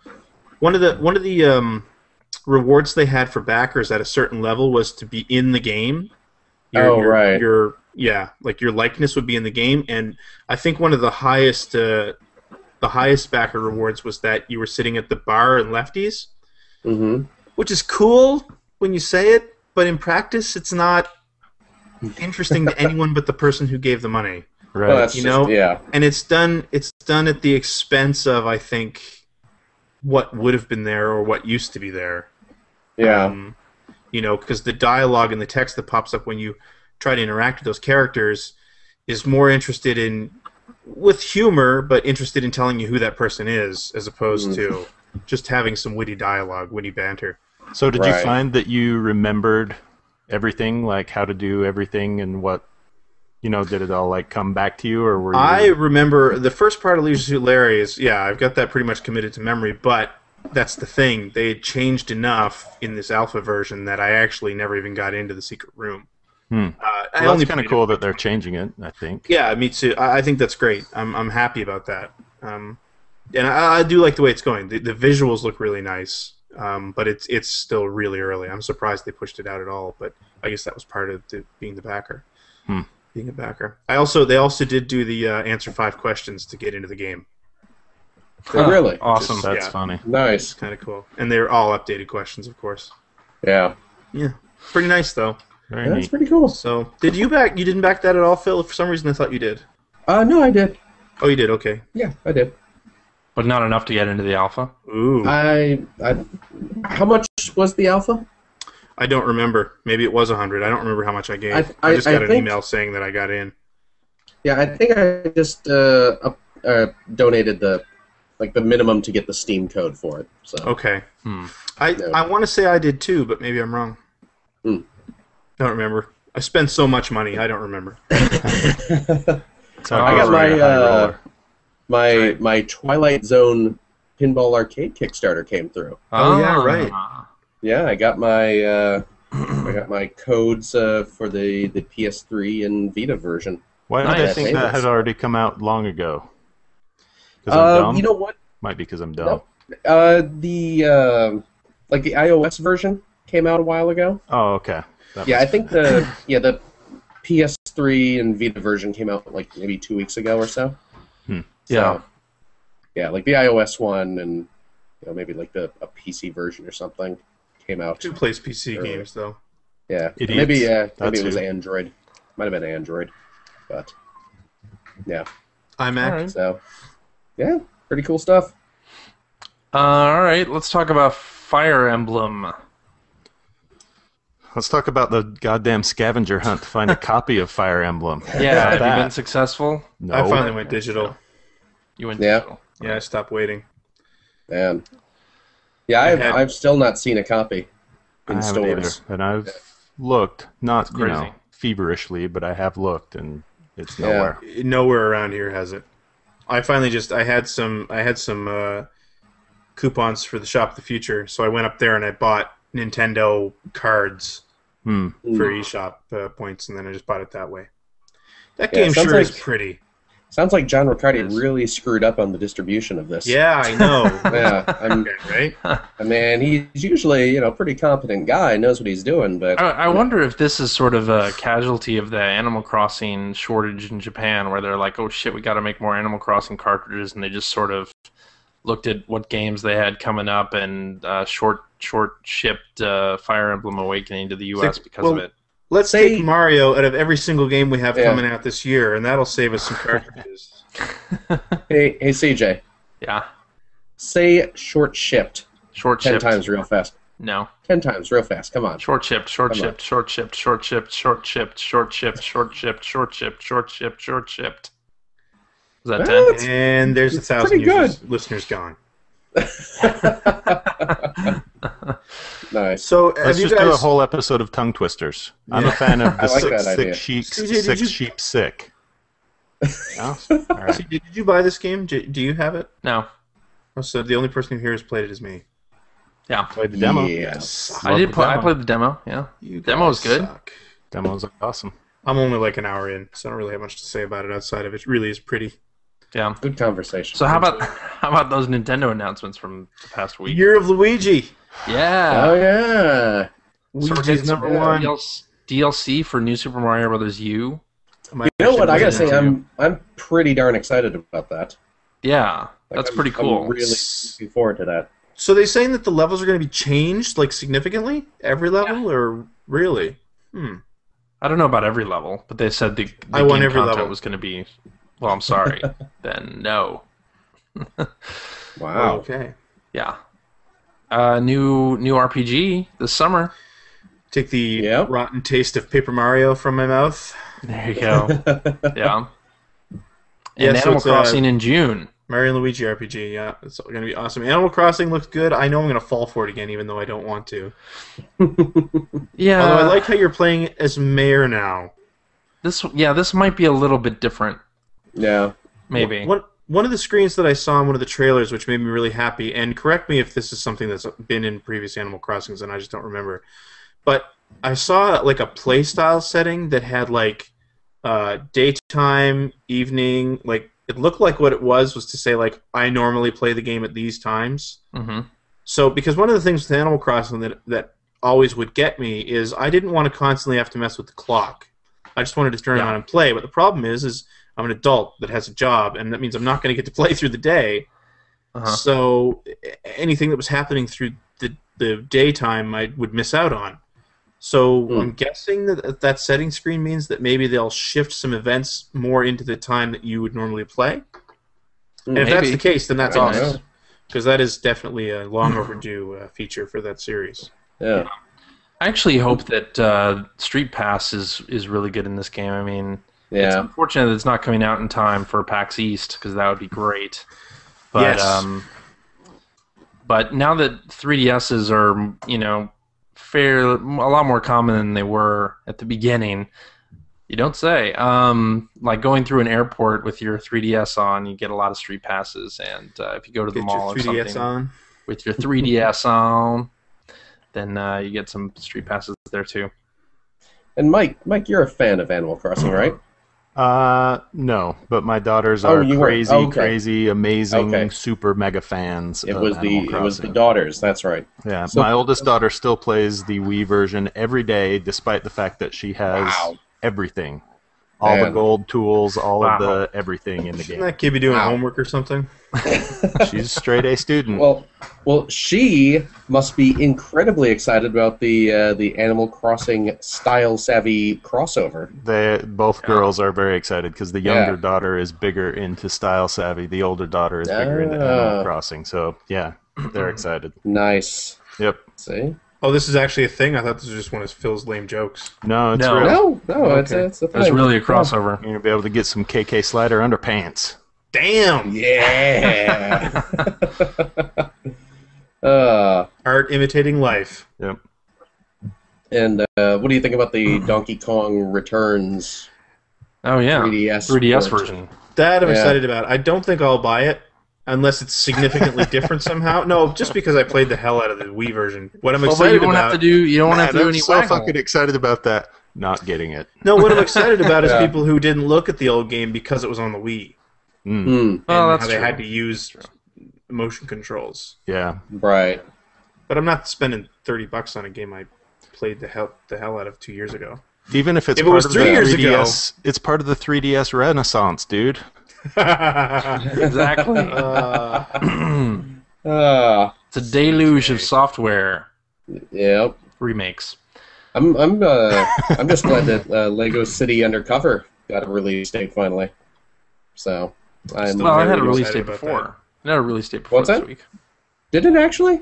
Speaker 3: one of the rewards they had for backers at a certain level was to be in the game.
Speaker 2: Right.
Speaker 3: Your likeness would be in the game, and I think one of the highest backer rewards was that you were sitting at the bar in Lefty's.
Speaker 2: Mm-hmm.
Speaker 3: Which is cool when you say it, but in practice, it's not interesting to anyone but the person who gave the money.
Speaker 4: Right.
Speaker 2: Well, that's
Speaker 3: And it's done at the expense of, I think, what would have been there or what used to be there.
Speaker 2: Yeah.
Speaker 3: Because the dialogue and the text that pops up when you try to interact with those characters is more interested with humor, but interested in telling you who that person is, as opposed to just having some witty dialogue, witty banter.
Speaker 4: So did you find that you remembered everything, like how to do everything and what, did it all like come back to you, or were you...
Speaker 3: I remember the first part of Leisure Suit Larry is, I've got that pretty much committed to memory, but that's the thing. They had changed enough in this alpha version that I actually never even got into the secret room.
Speaker 4: That's kind of cool that they're changing it, I think.
Speaker 3: Yeah, me too. I think that's great. I'm happy about that. And I do like the way it's going. The visuals look really nice, but it's still really early. I'm surprised they pushed it out at all, but I guess that was part of being the backer. Being a backer. They also did do the answer 5 questions to get into the game.
Speaker 2: Oh, really?
Speaker 1: Awesome.
Speaker 4: That's funny.
Speaker 2: Nice.
Speaker 3: It's kind of cool. And they're all updated questions, of course.
Speaker 2: Yeah.
Speaker 3: Yeah. Pretty nice, though.
Speaker 4: Very
Speaker 2: That's
Speaker 4: neat.
Speaker 2: pretty cool.
Speaker 3: So, you didn't back that at all, Phil? For some reason, I thought you did.
Speaker 2: No, I did.
Speaker 3: Oh, you did? Okay.
Speaker 2: Yeah, I did.
Speaker 1: But not enough to get into the alpha?
Speaker 3: Ooh.
Speaker 2: How much was the alpha?
Speaker 3: I don't remember. Maybe it was 100. I don't remember how much I gave. I just got an email saying that I got in.
Speaker 2: Yeah, I think I just donated the minimum to get the Steam code for it. So.
Speaker 3: Okay. I want to say I did too, but maybe I'm wrong. I don't remember. I spent so much money, I don't remember.
Speaker 2: I got my Twilight Zone Pinball Arcade Kickstarter came through.
Speaker 3: Oh, yeah, right.
Speaker 2: Yeah, I got my I got my codes for the PS3 and Vita version.
Speaker 4: Why did I
Speaker 1: Nice.
Speaker 4: think that had already come out long ago? Because I'm dumb?
Speaker 2: You know what?
Speaker 4: Might be because I'm dumb.
Speaker 2: The iOS version came out a while ago.
Speaker 4: Oh, okay.
Speaker 2: Yeah, I think the PS3 and Vita version came out like maybe 2 weeks ago or so.
Speaker 1: Yeah.
Speaker 2: So, yeah, like the iOS one and maybe like a PC version or something came out.
Speaker 3: Who plays PC games though?
Speaker 2: Yeah,
Speaker 4: Idiots.
Speaker 2: maybe it
Speaker 4: That's
Speaker 2: was
Speaker 4: who.
Speaker 2: Android. Might have been Android, but yeah.
Speaker 3: iMac.
Speaker 1: All right.
Speaker 2: So yeah, pretty cool stuff.
Speaker 1: All right, let's talk about Fire Emblem.
Speaker 4: Let's talk about the goddamn scavenger hunt to find a copy of Fire Emblem.
Speaker 1: Yeah, have you
Speaker 4: that?
Speaker 1: been successful?
Speaker 4: No.
Speaker 3: I finally went digital.
Speaker 1: You went
Speaker 2: Yeah.
Speaker 1: digital.
Speaker 3: Yeah, I stopped waiting.
Speaker 2: Man, yeah, I've still not seen a copy
Speaker 4: I
Speaker 2: in
Speaker 4: haven't either.
Speaker 2: stores.
Speaker 4: And I've looked, not
Speaker 1: crazy.
Speaker 4: feverishly, but I have looked, and it's nowhere.
Speaker 3: Nowhere around here has it. I finally I had some coupons for the Shop of the Future, so I went up there and I bought Nintendo cards for eShop points, and then I just bought it that way. That game
Speaker 2: sounds
Speaker 3: sure
Speaker 2: like-
Speaker 3: is pretty.
Speaker 2: Sounds like John Riccardi
Speaker 1: It is.
Speaker 2: really screwed up on the distribution of this.
Speaker 3: Yeah, I know.
Speaker 2: Yeah,
Speaker 3: Right?
Speaker 2: I mean, he's usually a pretty competent guy, knows what he's doing, but
Speaker 1: I wonder if this is sort of a casualty of the Animal Crossing shortage in Japan, where they're like, oh shit, we got to make more Animal Crossing cartridges, and they just sort of looked at what games they had coming up and short shipped Fire Emblem Awakening to the U.S. because of it.
Speaker 3: Let's take Mario out of every single game we have
Speaker 2: Yeah.
Speaker 3: coming out this year, and that'll save us some cartridges.
Speaker 2: hey CJ,
Speaker 1: Yeah,
Speaker 2: say short shipped
Speaker 1: short
Speaker 2: 10
Speaker 1: shipped.
Speaker 2: times real fast.
Speaker 1: No,
Speaker 2: 10 times real fast. Come on.
Speaker 1: short shipped, short shipped, short shipped, short shipped, short shipped, short shipped, short shipped, short shipped, short shipped, short shipped. Is that 10?
Speaker 2: What?
Speaker 3: And there's
Speaker 2: It's
Speaker 3: 1,000
Speaker 2: pretty good.
Speaker 3: listeners gone.
Speaker 2: Nice.
Speaker 3: So have
Speaker 4: Let's
Speaker 3: you
Speaker 4: just do a
Speaker 3: guys?
Speaker 4: whole episode of tongue twisters. I'm a fan of the
Speaker 2: I like that
Speaker 4: sick
Speaker 2: idea.
Speaker 4: sheep,
Speaker 3: CJ, did
Speaker 4: sick
Speaker 3: you-
Speaker 4: sheep sick. No? All right.
Speaker 3: Did you buy this game? Do you have it?
Speaker 1: No.
Speaker 3: Oh, so the only person here who's played it is me.
Speaker 1: Yeah,
Speaker 4: Played the demo.
Speaker 2: Yes.
Speaker 1: I
Speaker 4: Love
Speaker 1: did
Speaker 4: the
Speaker 1: play. I
Speaker 4: demo.
Speaker 1: played the demo. Yeah,
Speaker 3: You
Speaker 1: Demo was
Speaker 3: guys
Speaker 1: good.
Speaker 3: suck.
Speaker 4: Demo's awesome.
Speaker 3: I'm only like an hour in, so I don't really have much to say about it outside of it really is pretty.
Speaker 1: yeah.
Speaker 2: Good conversation.
Speaker 1: So how about those Nintendo announcements from the past week?
Speaker 3: Year of Luigi.
Speaker 1: Yeah.
Speaker 2: Oh yeah.
Speaker 1: So we're
Speaker 3: Luigi's
Speaker 1: getting
Speaker 3: number
Speaker 1: some
Speaker 3: one.
Speaker 1: DLC for New Super Mario Brothers U.
Speaker 3: My
Speaker 2: You know what? I gotta
Speaker 3: question
Speaker 2: say,
Speaker 3: is-
Speaker 2: I'm pretty darn excited about that.
Speaker 1: Yeah,
Speaker 2: Like,
Speaker 1: that's
Speaker 2: I'm-
Speaker 1: pretty cool.
Speaker 2: I'm really looking forward to that.
Speaker 3: So they saying that the levels are going to be changed, like significantly, every level, or really?
Speaker 1: I don't know about every level, but they said the
Speaker 3: I want
Speaker 1: game
Speaker 3: every
Speaker 1: content
Speaker 3: level.
Speaker 1: was going to be. Well, I'm sorry. Then no.
Speaker 2: Wow.
Speaker 3: Okay.
Speaker 1: Yeah. New RPG this summer.
Speaker 3: Take the
Speaker 2: Yep.
Speaker 3: rotten taste of Paper Mario from my mouth.
Speaker 1: There you go. Yeah.
Speaker 3: Yeah,
Speaker 1: And
Speaker 3: so
Speaker 1: Animal
Speaker 3: it's,
Speaker 1: Crossing in June.
Speaker 3: Mario and Luigi RPG, yeah, it's going to be awesome. Animal Crossing looks good. I know I'm going to fall for it again, even though I don't want to.
Speaker 1: Yeah.
Speaker 3: Although I like how you're playing as Mayor now.
Speaker 1: this might be a little bit different.
Speaker 2: Yeah.
Speaker 1: Maybe.
Speaker 3: One of the screens that I saw in one of the trailers, which made me really happy, and correct me if this is something that's been in previous Animal Crossings and I just don't remember, but I saw like a playstyle setting that had like daytime, evening, like it looked like what it was to say like I normally play the game at these times.
Speaker 1: Mm-hmm.
Speaker 3: So because one of the things with Animal Crossing that always would get me is I didn't want to constantly have to mess with the clock. I just wanted to turn it on and play. But the problem is I'm an adult that has a job, and that means I'm not going to get to play through the day.
Speaker 1: Uh-huh.
Speaker 3: So anything that was happening through the daytime I would miss out on. So I'm guessing that setting screen means that maybe they'll shift some events more into the time that you would normally play. And if that's
Speaker 1: Maybe.
Speaker 3: the case, then that's
Speaker 2: I
Speaker 3: awesome.
Speaker 2: know.
Speaker 3: Because that is definitely a long overdue feature for that series.
Speaker 2: Yeah.
Speaker 1: I actually hope that Street Pass is really good in this game. I mean, it's
Speaker 2: Yeah.
Speaker 1: unfortunate that it's not coming out in time for PAX East, because that would be great. But
Speaker 3: Yes.
Speaker 1: but now that 3DSs are, a lot more common than they were at the beginning. You don't say. Like going through an airport with your 3DS on, you get a lot of Street Passes, and if you go to the
Speaker 3: Get
Speaker 1: mall
Speaker 3: your
Speaker 1: or
Speaker 3: 3DS
Speaker 1: something
Speaker 3: on.
Speaker 1: with your 3DS on, then you get some street passes there too.
Speaker 2: And Mike, you're a fan of Animal Crossing, right?
Speaker 4: No, but my daughters are
Speaker 2: you were.
Speaker 4: crazy,
Speaker 2: Okay.
Speaker 4: crazy, amazing,
Speaker 2: Okay.
Speaker 4: super mega fans
Speaker 2: It
Speaker 4: of
Speaker 2: was
Speaker 4: Animal
Speaker 2: the
Speaker 4: Crossing.
Speaker 2: daughters. That's right.
Speaker 4: Yeah,
Speaker 2: So-
Speaker 4: my oldest daughter still plays the Wii version every day, despite the fact that she has
Speaker 2: Wow.
Speaker 4: everything. All the
Speaker 2: Man.
Speaker 4: gold tools, all of
Speaker 1: Wow.
Speaker 4: the everything in the
Speaker 3: Shouldn't
Speaker 4: game.
Speaker 3: that kid be doing
Speaker 2: Wow.
Speaker 3: homework or something?
Speaker 4: She's a straight A student.
Speaker 2: Well, she must be incredibly excited about the Animal Crossing style savvy crossover.
Speaker 4: Both girls are very excited because the younger
Speaker 2: Yeah.
Speaker 4: daughter is bigger into style savvy. The older daughter is bigger into Animal Crossing. So yeah, they're excited.
Speaker 2: Nice.
Speaker 4: Yep.
Speaker 2: See?
Speaker 3: Oh, this is actually a thing? I thought this was just one of Phil's lame jokes.
Speaker 4: No, it's
Speaker 1: No.
Speaker 4: real.
Speaker 2: No,
Speaker 3: Okay.
Speaker 2: it's a thing.
Speaker 1: It's really a crossover.
Speaker 4: You're gonna be able to get some KK Slider underpants.
Speaker 3: Damn!
Speaker 2: Yeah.
Speaker 3: Art imitating life.
Speaker 4: Yep.
Speaker 2: And what do you think about the Donkey Kong Returns
Speaker 1: Oh yeah,
Speaker 2: 3DS port?
Speaker 1: version.
Speaker 3: That I'm
Speaker 2: Yeah.
Speaker 3: excited about. I don't think I'll buy it unless it's significantly different somehow. No, just because I played the hell out of the Wii version. What I'm
Speaker 1: Well, but
Speaker 3: excited
Speaker 1: you don't
Speaker 3: about.
Speaker 1: have to do. You don't have to do
Speaker 4: I'm
Speaker 1: any
Speaker 4: so
Speaker 1: waggle.
Speaker 4: fucking excited about that. Not getting it.
Speaker 3: No, what I'm excited about is
Speaker 2: Yeah.
Speaker 3: people who didn't look at the old game because it was on the Wii.
Speaker 4: Mm.
Speaker 2: Hmm.
Speaker 1: Oh,
Speaker 3: And
Speaker 1: that's
Speaker 3: how they
Speaker 1: true.
Speaker 3: had to use motion controls.
Speaker 4: Yeah.
Speaker 2: Right.
Speaker 3: But I'm not spending $30 on a game I played the hell out of 2 years ago.
Speaker 4: Even if it's
Speaker 3: If it
Speaker 4: part
Speaker 3: was
Speaker 4: of
Speaker 3: 3
Speaker 4: the
Speaker 3: years
Speaker 4: 3DS, it's part of the 3DS Renaissance, dude.
Speaker 1: Exactly. It's a deluge of software
Speaker 2: Yep.
Speaker 1: remakes.
Speaker 2: I'm just glad that Lego City Undercover got a release date finally. So I'm
Speaker 3: Still
Speaker 1: Well, it had a
Speaker 3: very
Speaker 1: release
Speaker 3: excited
Speaker 1: date
Speaker 3: about
Speaker 1: before. It had a release date before
Speaker 2: What's
Speaker 1: this
Speaker 2: that?
Speaker 1: week.
Speaker 2: Did it actually?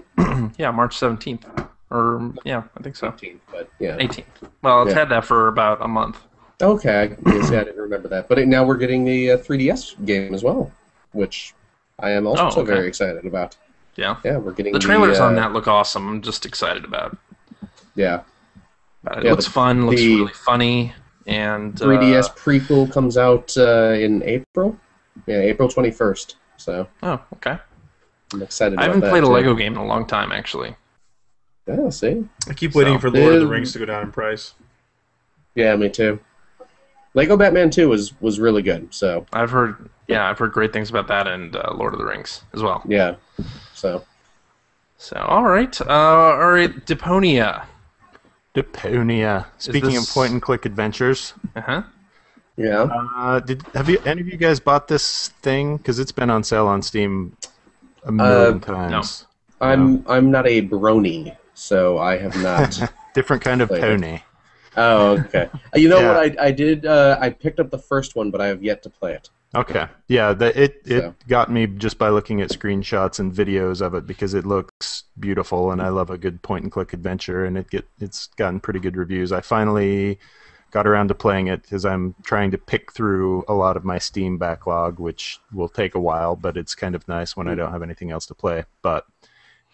Speaker 1: Yeah, March 17th. Or, yeah, I think so.
Speaker 2: 18th, but yeah.
Speaker 1: 18th. Well, it's
Speaker 2: Yeah.
Speaker 1: had that for about a month.
Speaker 2: Okay, yes, yeah, I didn't remember that. But now we're getting the 3DS game as well, which I am also
Speaker 1: Oh, okay.
Speaker 2: very excited about.
Speaker 1: Yeah.
Speaker 2: Yeah, we're getting
Speaker 1: The trailers on
Speaker 2: that.
Speaker 1: that look awesome. I'm just excited about
Speaker 2: Yeah,
Speaker 1: it. It
Speaker 2: Yeah,
Speaker 1: looks fun, looks
Speaker 2: the-
Speaker 1: really funny, and
Speaker 2: 3DS prequel comes out in April. Yeah, April 21st. So
Speaker 1: oh, okay.
Speaker 2: I'm excited
Speaker 1: I
Speaker 2: about
Speaker 1: haven't
Speaker 2: that.
Speaker 1: played a
Speaker 2: too.
Speaker 1: Lego game in a long time, actually.
Speaker 2: Yeah, see?
Speaker 3: I keep waiting
Speaker 1: So-
Speaker 3: for Lord of the Rings to go down in price.
Speaker 2: Yeah, me too. Lego Batman 2 was really good, so
Speaker 1: I've heard great things about that and Lord of the Rings as well.
Speaker 2: yeah. So
Speaker 1: So, all right, Deponia.
Speaker 4: Deponia. Speaking
Speaker 1: this-
Speaker 4: of point-and-click adventures,
Speaker 1: Uh-huh.
Speaker 2: yeah.
Speaker 4: have any of you guys bought this thing? Because it's been on sale on Steam a million times.
Speaker 2: I'm not a brony, so I have not.
Speaker 4: Different kind of
Speaker 2: Played it.
Speaker 4: pony.
Speaker 2: Oh, okay. You know
Speaker 4: Yeah.
Speaker 2: what I did? I picked up the first one, but I have yet to play it.
Speaker 4: Okay. Yeah, it
Speaker 2: So.
Speaker 4: got me just by looking at screenshots and videos of it because it looks beautiful and I love a good point-and-click adventure and it's gotten pretty good reviews. I finally got around to playing it because I'm trying to pick through a lot of my Steam backlog, which will take a while, but it's kind of nice when I don't have anything else to play. But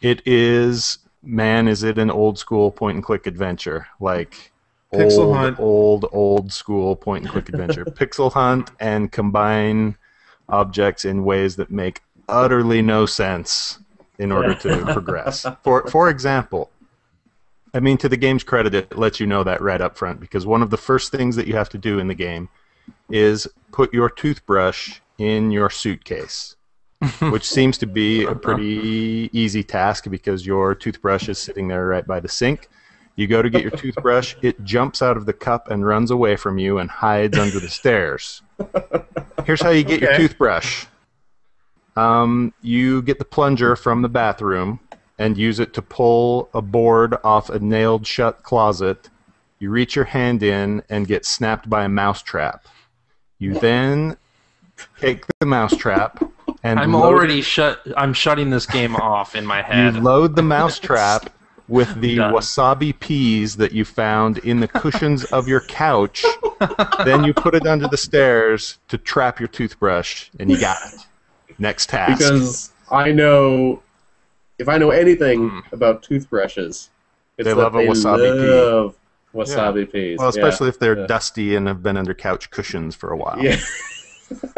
Speaker 4: it is, man, is it an old-school point-and-click adventure. Like...
Speaker 3: Pixel hunt.
Speaker 4: old school point and click adventure. Pixel hunt and combine objects in ways that make utterly no sense in order to progress. For example, I mean, to the game's credit, it lets you know that right up front because one of the first things that you have to do in the game is put your toothbrush in your suitcase, which seems to be a pretty easy task because your toothbrush is sitting there right by the sink. You go to get your toothbrush, it jumps out of the cup and runs away from you and hides under the stairs. Here's how you get your
Speaker 3: Okay.
Speaker 4: toothbrush. You get the plunger from the bathroom and use it to pull a board off a nailed shut closet. You reach your hand in and get snapped by a mousetrap. You then take the mousetrap and
Speaker 1: I'm already I'm shutting this game off in my
Speaker 4: you
Speaker 1: head.
Speaker 4: load the mousetrap with the
Speaker 1: Done.
Speaker 4: wasabi peas that you found in the cushions of your couch. Then you put it under the stairs to trap your toothbrush, and you got it. Next task.
Speaker 2: Because I know, if I know anything about toothbrushes, it's
Speaker 4: They
Speaker 2: that
Speaker 4: love a
Speaker 2: they
Speaker 4: wasabi pea.
Speaker 2: love wasabi peas.
Speaker 4: Well, especially if they're
Speaker 2: Yeah.
Speaker 4: dusty and have been under couch cushions for a while.
Speaker 2: Yeah.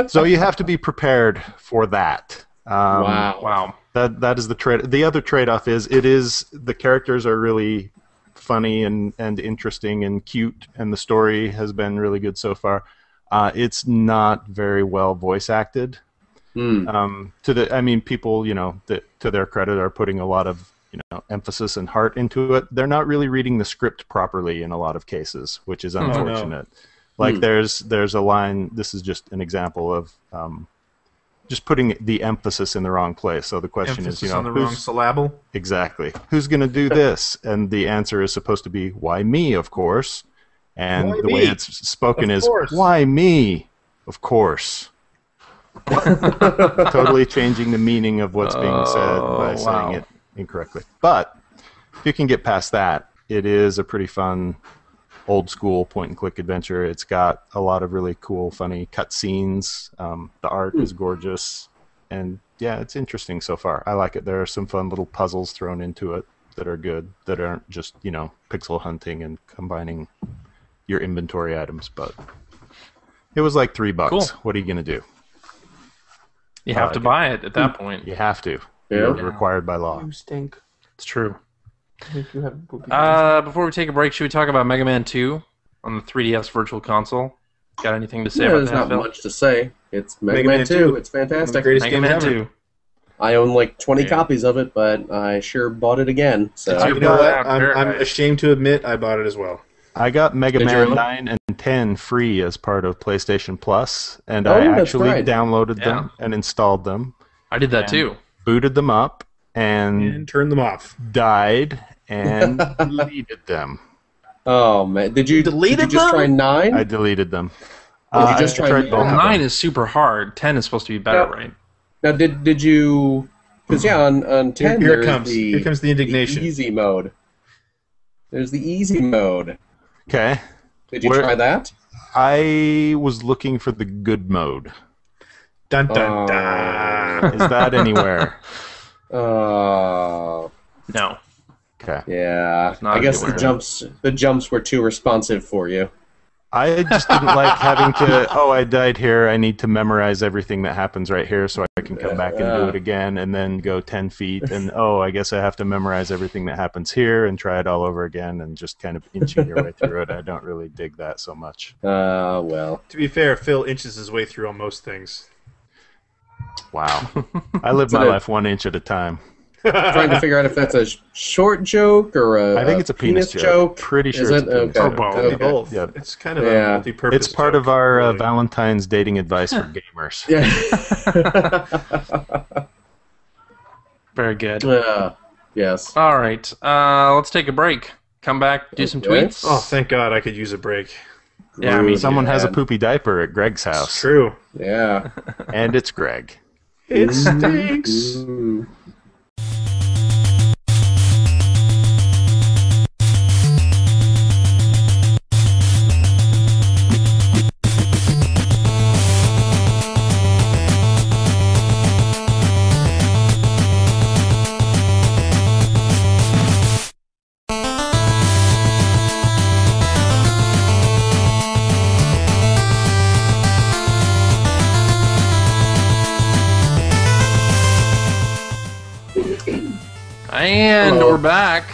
Speaker 4: So you have to be prepared for that.
Speaker 1: Wow.
Speaker 4: That is the trade. The other trade-off is the characters are really funny and interesting and cute, and the story has been really good so far. It's not very well voice acted. People, to their credit, are putting a lot of emphasis and heart into it. They're not really reading the script properly in a lot of cases, which is unfortunate. There's a line. This is just an example of just putting the emphasis in the wrong place. So the question is,
Speaker 3: on the wrong syllable.
Speaker 4: Exactly. Who's going to do this? And the answer is supposed to be, why me, of course. And the way it's spoken is, why me, of course. Totally changing the meaning of what's being said by saying it incorrectly. But if you can get past that, it is a pretty fun old-school point-and-click adventure. It's got a lot of really cool, funny cutscenes. The art is gorgeous. And, yeah, it's interesting so far. I like it. There are some fun little puzzles thrown into it that are good, that aren't just, pixel hunting and combining your inventory items. But it was like $3. Cool. What are you going to do?
Speaker 1: You have to buy it at that point.
Speaker 4: You have to. You're required by law.
Speaker 5: You stink.
Speaker 1: It's true.
Speaker 5: I think you have
Speaker 1: before we take a break, should we talk about Mega Man 2 on the 3DS Virtual Console? Got anything to say about that,
Speaker 2: Phil? There's not much to say. It's Mega Man 2. It's fantastic.
Speaker 1: Mega Man 2.
Speaker 2: I own like 20 copies of it, but I sure bought it again. So
Speaker 3: you know what? I'm ashamed to admit I bought it as well.
Speaker 4: I got Mega Man 9 and 10 free as part of PlayStation Plus, and I actually downloaded them and installed them.
Speaker 1: I did that too.
Speaker 4: Booted them up and
Speaker 3: turned them off.
Speaker 4: Died and deleted them.
Speaker 2: Oh man! Did you just try 9?
Speaker 4: I deleted them.
Speaker 2: Did you just try
Speaker 1: 9? 9 is super hard. 10 is supposed to be better, right?
Speaker 2: Now, did you? Because on 10
Speaker 3: here comes the indignation.
Speaker 2: The easy mode. There's the easy mode.
Speaker 4: Okay.
Speaker 2: Did you try that?
Speaker 4: I was looking for the good mode.
Speaker 3: Dun dun dun.
Speaker 4: Is that anywhere?
Speaker 2: No.
Speaker 4: Okay.
Speaker 2: Yeah. I guess the jumps were too responsive for you.
Speaker 4: I just didn't like having to, I died here, I need to memorize everything that happens right here so I can come back and do it again and then go 10 feet and, I guess I have to memorize everything that happens here and try it all over again and just kind of inching your way through it. I don't really dig that so much.
Speaker 2: Well.
Speaker 3: To be fair, Phil inches his way through on most things.
Speaker 4: Wow. I live my life 1 inch at a time.
Speaker 2: Trying to figure out if that's a short joke or
Speaker 4: I think it's a penis joke. Pretty sure it's a penis joke.
Speaker 3: Okay. Both. Yep. It's kind of a multi-purpose
Speaker 4: It's part
Speaker 3: joke,
Speaker 4: of our
Speaker 3: really.
Speaker 4: Valentine's dating advice for gamers.
Speaker 2: Yeah.
Speaker 1: Very good.
Speaker 2: Yes.
Speaker 1: All right. Let's take a break. Come back, do some tweets.
Speaker 3: Oh, thank God I could use a break.
Speaker 1: Yeah, I mean,
Speaker 4: someone has a poopy diaper at Greg's house.
Speaker 3: It's true.
Speaker 2: Yeah.
Speaker 4: And it's Greg.
Speaker 3: It stinks.
Speaker 1: And
Speaker 2: Hello.
Speaker 1: we're back.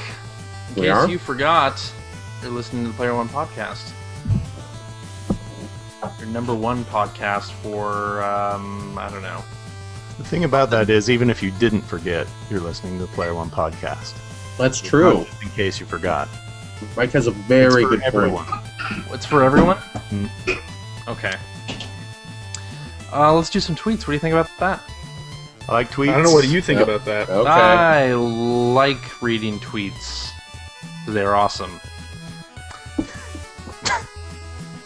Speaker 1: In
Speaker 2: We
Speaker 1: case
Speaker 2: are?
Speaker 1: you forgot, you're listening to the Player One Podcast. Your #1 podcast for, I don't know.
Speaker 4: The thing about that is, even if you didn't forget, you're listening to the Player One Podcast.
Speaker 2: That's true.
Speaker 4: Just in case you forgot.
Speaker 2: Mike has a very good
Speaker 4: everyone.
Speaker 2: point.
Speaker 1: It's for everyone?
Speaker 4: Mm.
Speaker 1: Okay. Let's do some tweets. What do you think about that?
Speaker 4: I like tweets.
Speaker 3: I don't know what do you think about that.
Speaker 2: Okay.
Speaker 1: I like reading tweets. They're awesome.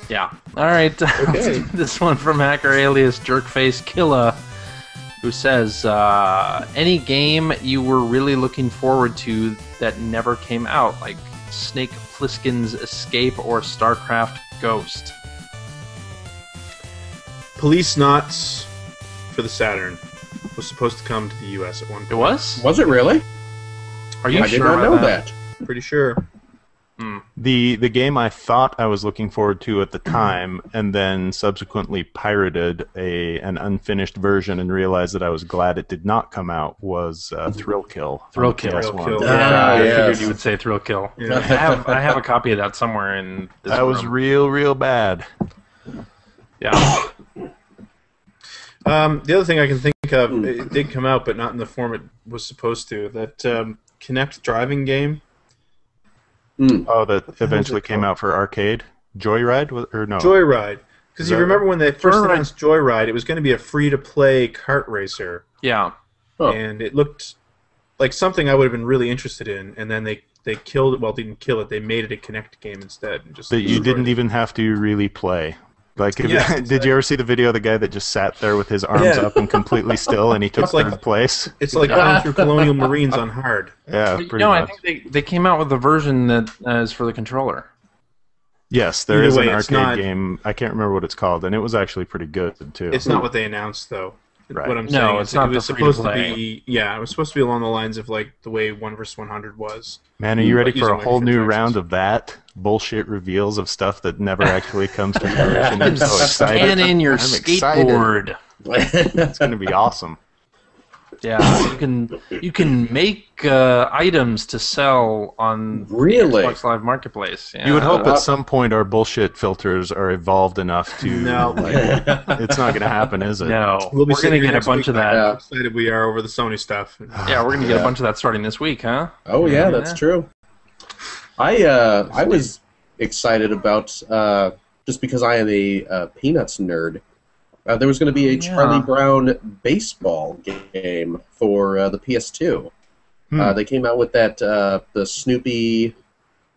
Speaker 1: Yeah. All right.
Speaker 2: Okay.
Speaker 1: This one from hacker alias Jerkface Killa, who says, any game you were really looking forward to that never came out, like Snake Plissken's Escape or StarCraft Ghost.
Speaker 3: Police Knots for the Saturn was supposed to come to the U.S. at one point.
Speaker 1: It was?
Speaker 2: Was it really?
Speaker 1: Are you
Speaker 2: I
Speaker 1: sure
Speaker 2: did not
Speaker 1: about
Speaker 2: know
Speaker 1: that?
Speaker 2: that.
Speaker 3: Pretty sure.
Speaker 4: The game I thought I was looking forward to at the time, and then subsequently pirated an unfinished version and realized that I was glad it did not come out, was Thrill Kill.
Speaker 1: Thrill Kill.
Speaker 3: Thrill Kill.
Speaker 1: I
Speaker 2: yes.
Speaker 1: figured you would say Thrill Kill.
Speaker 3: Yeah.
Speaker 1: I have a copy of that somewhere in this
Speaker 4: That was
Speaker 1: room.
Speaker 4: real bad.
Speaker 1: Yeah.
Speaker 3: The other thing I can think of, it did come out, but not in the form it was supposed to. That Kinect driving game.
Speaker 4: Oh, that eventually came out for arcade? Joyride? Or no?
Speaker 3: Joyride. Because you
Speaker 4: that
Speaker 3: remember when they first
Speaker 1: Joyride.
Speaker 3: announced Joyride, it was going to be a free-to-play kart racer.
Speaker 1: Yeah.
Speaker 2: Oh.
Speaker 3: And it looked like something I would have been really interested in, and then they killed it. Well, didn't kill it. They made it a Kinect game instead. And just
Speaker 4: That you
Speaker 3: destroyed
Speaker 4: didn't
Speaker 3: it.
Speaker 4: even have to really play. Like,
Speaker 3: Yeah,
Speaker 4: did you ever see the video of the guy that just sat there with his arms
Speaker 3: Yeah.
Speaker 4: up and completely still, and he took
Speaker 3: It's like-
Speaker 4: third place?
Speaker 3: It's like going through Colonial Marines on hard.
Speaker 4: Yeah,
Speaker 1: But,
Speaker 4: pretty
Speaker 1: I
Speaker 4: much.
Speaker 1: think they came out with a version that is for the controller.
Speaker 4: Yes, there
Speaker 3: Either
Speaker 4: is
Speaker 3: way,
Speaker 4: an
Speaker 3: it's
Speaker 4: arcade
Speaker 3: not-
Speaker 4: game. I can't remember what it's called, and it was actually pretty good too.
Speaker 3: It's not what they announced, though.
Speaker 4: Right.
Speaker 3: What I'm
Speaker 1: No,
Speaker 3: saying
Speaker 1: it's
Speaker 3: is
Speaker 1: not
Speaker 3: it was
Speaker 1: the
Speaker 3: supposed to
Speaker 1: free-to-play.
Speaker 3: be. Yeah, it was supposed to be along the lines of like the way 1 vs. 100 was.
Speaker 4: Man, are you ready
Speaker 3: But
Speaker 4: for a
Speaker 3: using
Speaker 4: whole new
Speaker 3: microtransactions.
Speaker 4: round of that bullshit reveals of stuff that never actually comes to fruition? I'm so excited.
Speaker 1: Scan in your
Speaker 4: I'm excited.
Speaker 1: skateboard.
Speaker 4: It's going to be awesome.
Speaker 1: Yeah, you can make items to sell on
Speaker 2: Really?
Speaker 1: Xbox Live Marketplace. Yeah.
Speaker 4: You would hope at some point our bullshit filters are evolved enough to.
Speaker 3: No.
Speaker 4: It's not going to happen, is it?
Speaker 1: No,
Speaker 3: We'll be
Speaker 1: we're
Speaker 3: sitting
Speaker 1: gonna
Speaker 3: here
Speaker 1: get a
Speaker 3: next
Speaker 1: bunch
Speaker 3: week
Speaker 1: of that.
Speaker 2: Yeah.
Speaker 3: How excited we are over the Sony stuff.
Speaker 1: Yeah, we're gonna get
Speaker 2: Yeah.
Speaker 1: a bunch of that starting this week, huh?
Speaker 2: Oh yeah, that's true. I was excited about just because I am a Peanuts nerd. There was going to be a
Speaker 1: Yeah.
Speaker 2: Charlie Brown baseball game for the PS2. They came out with that the Snoopy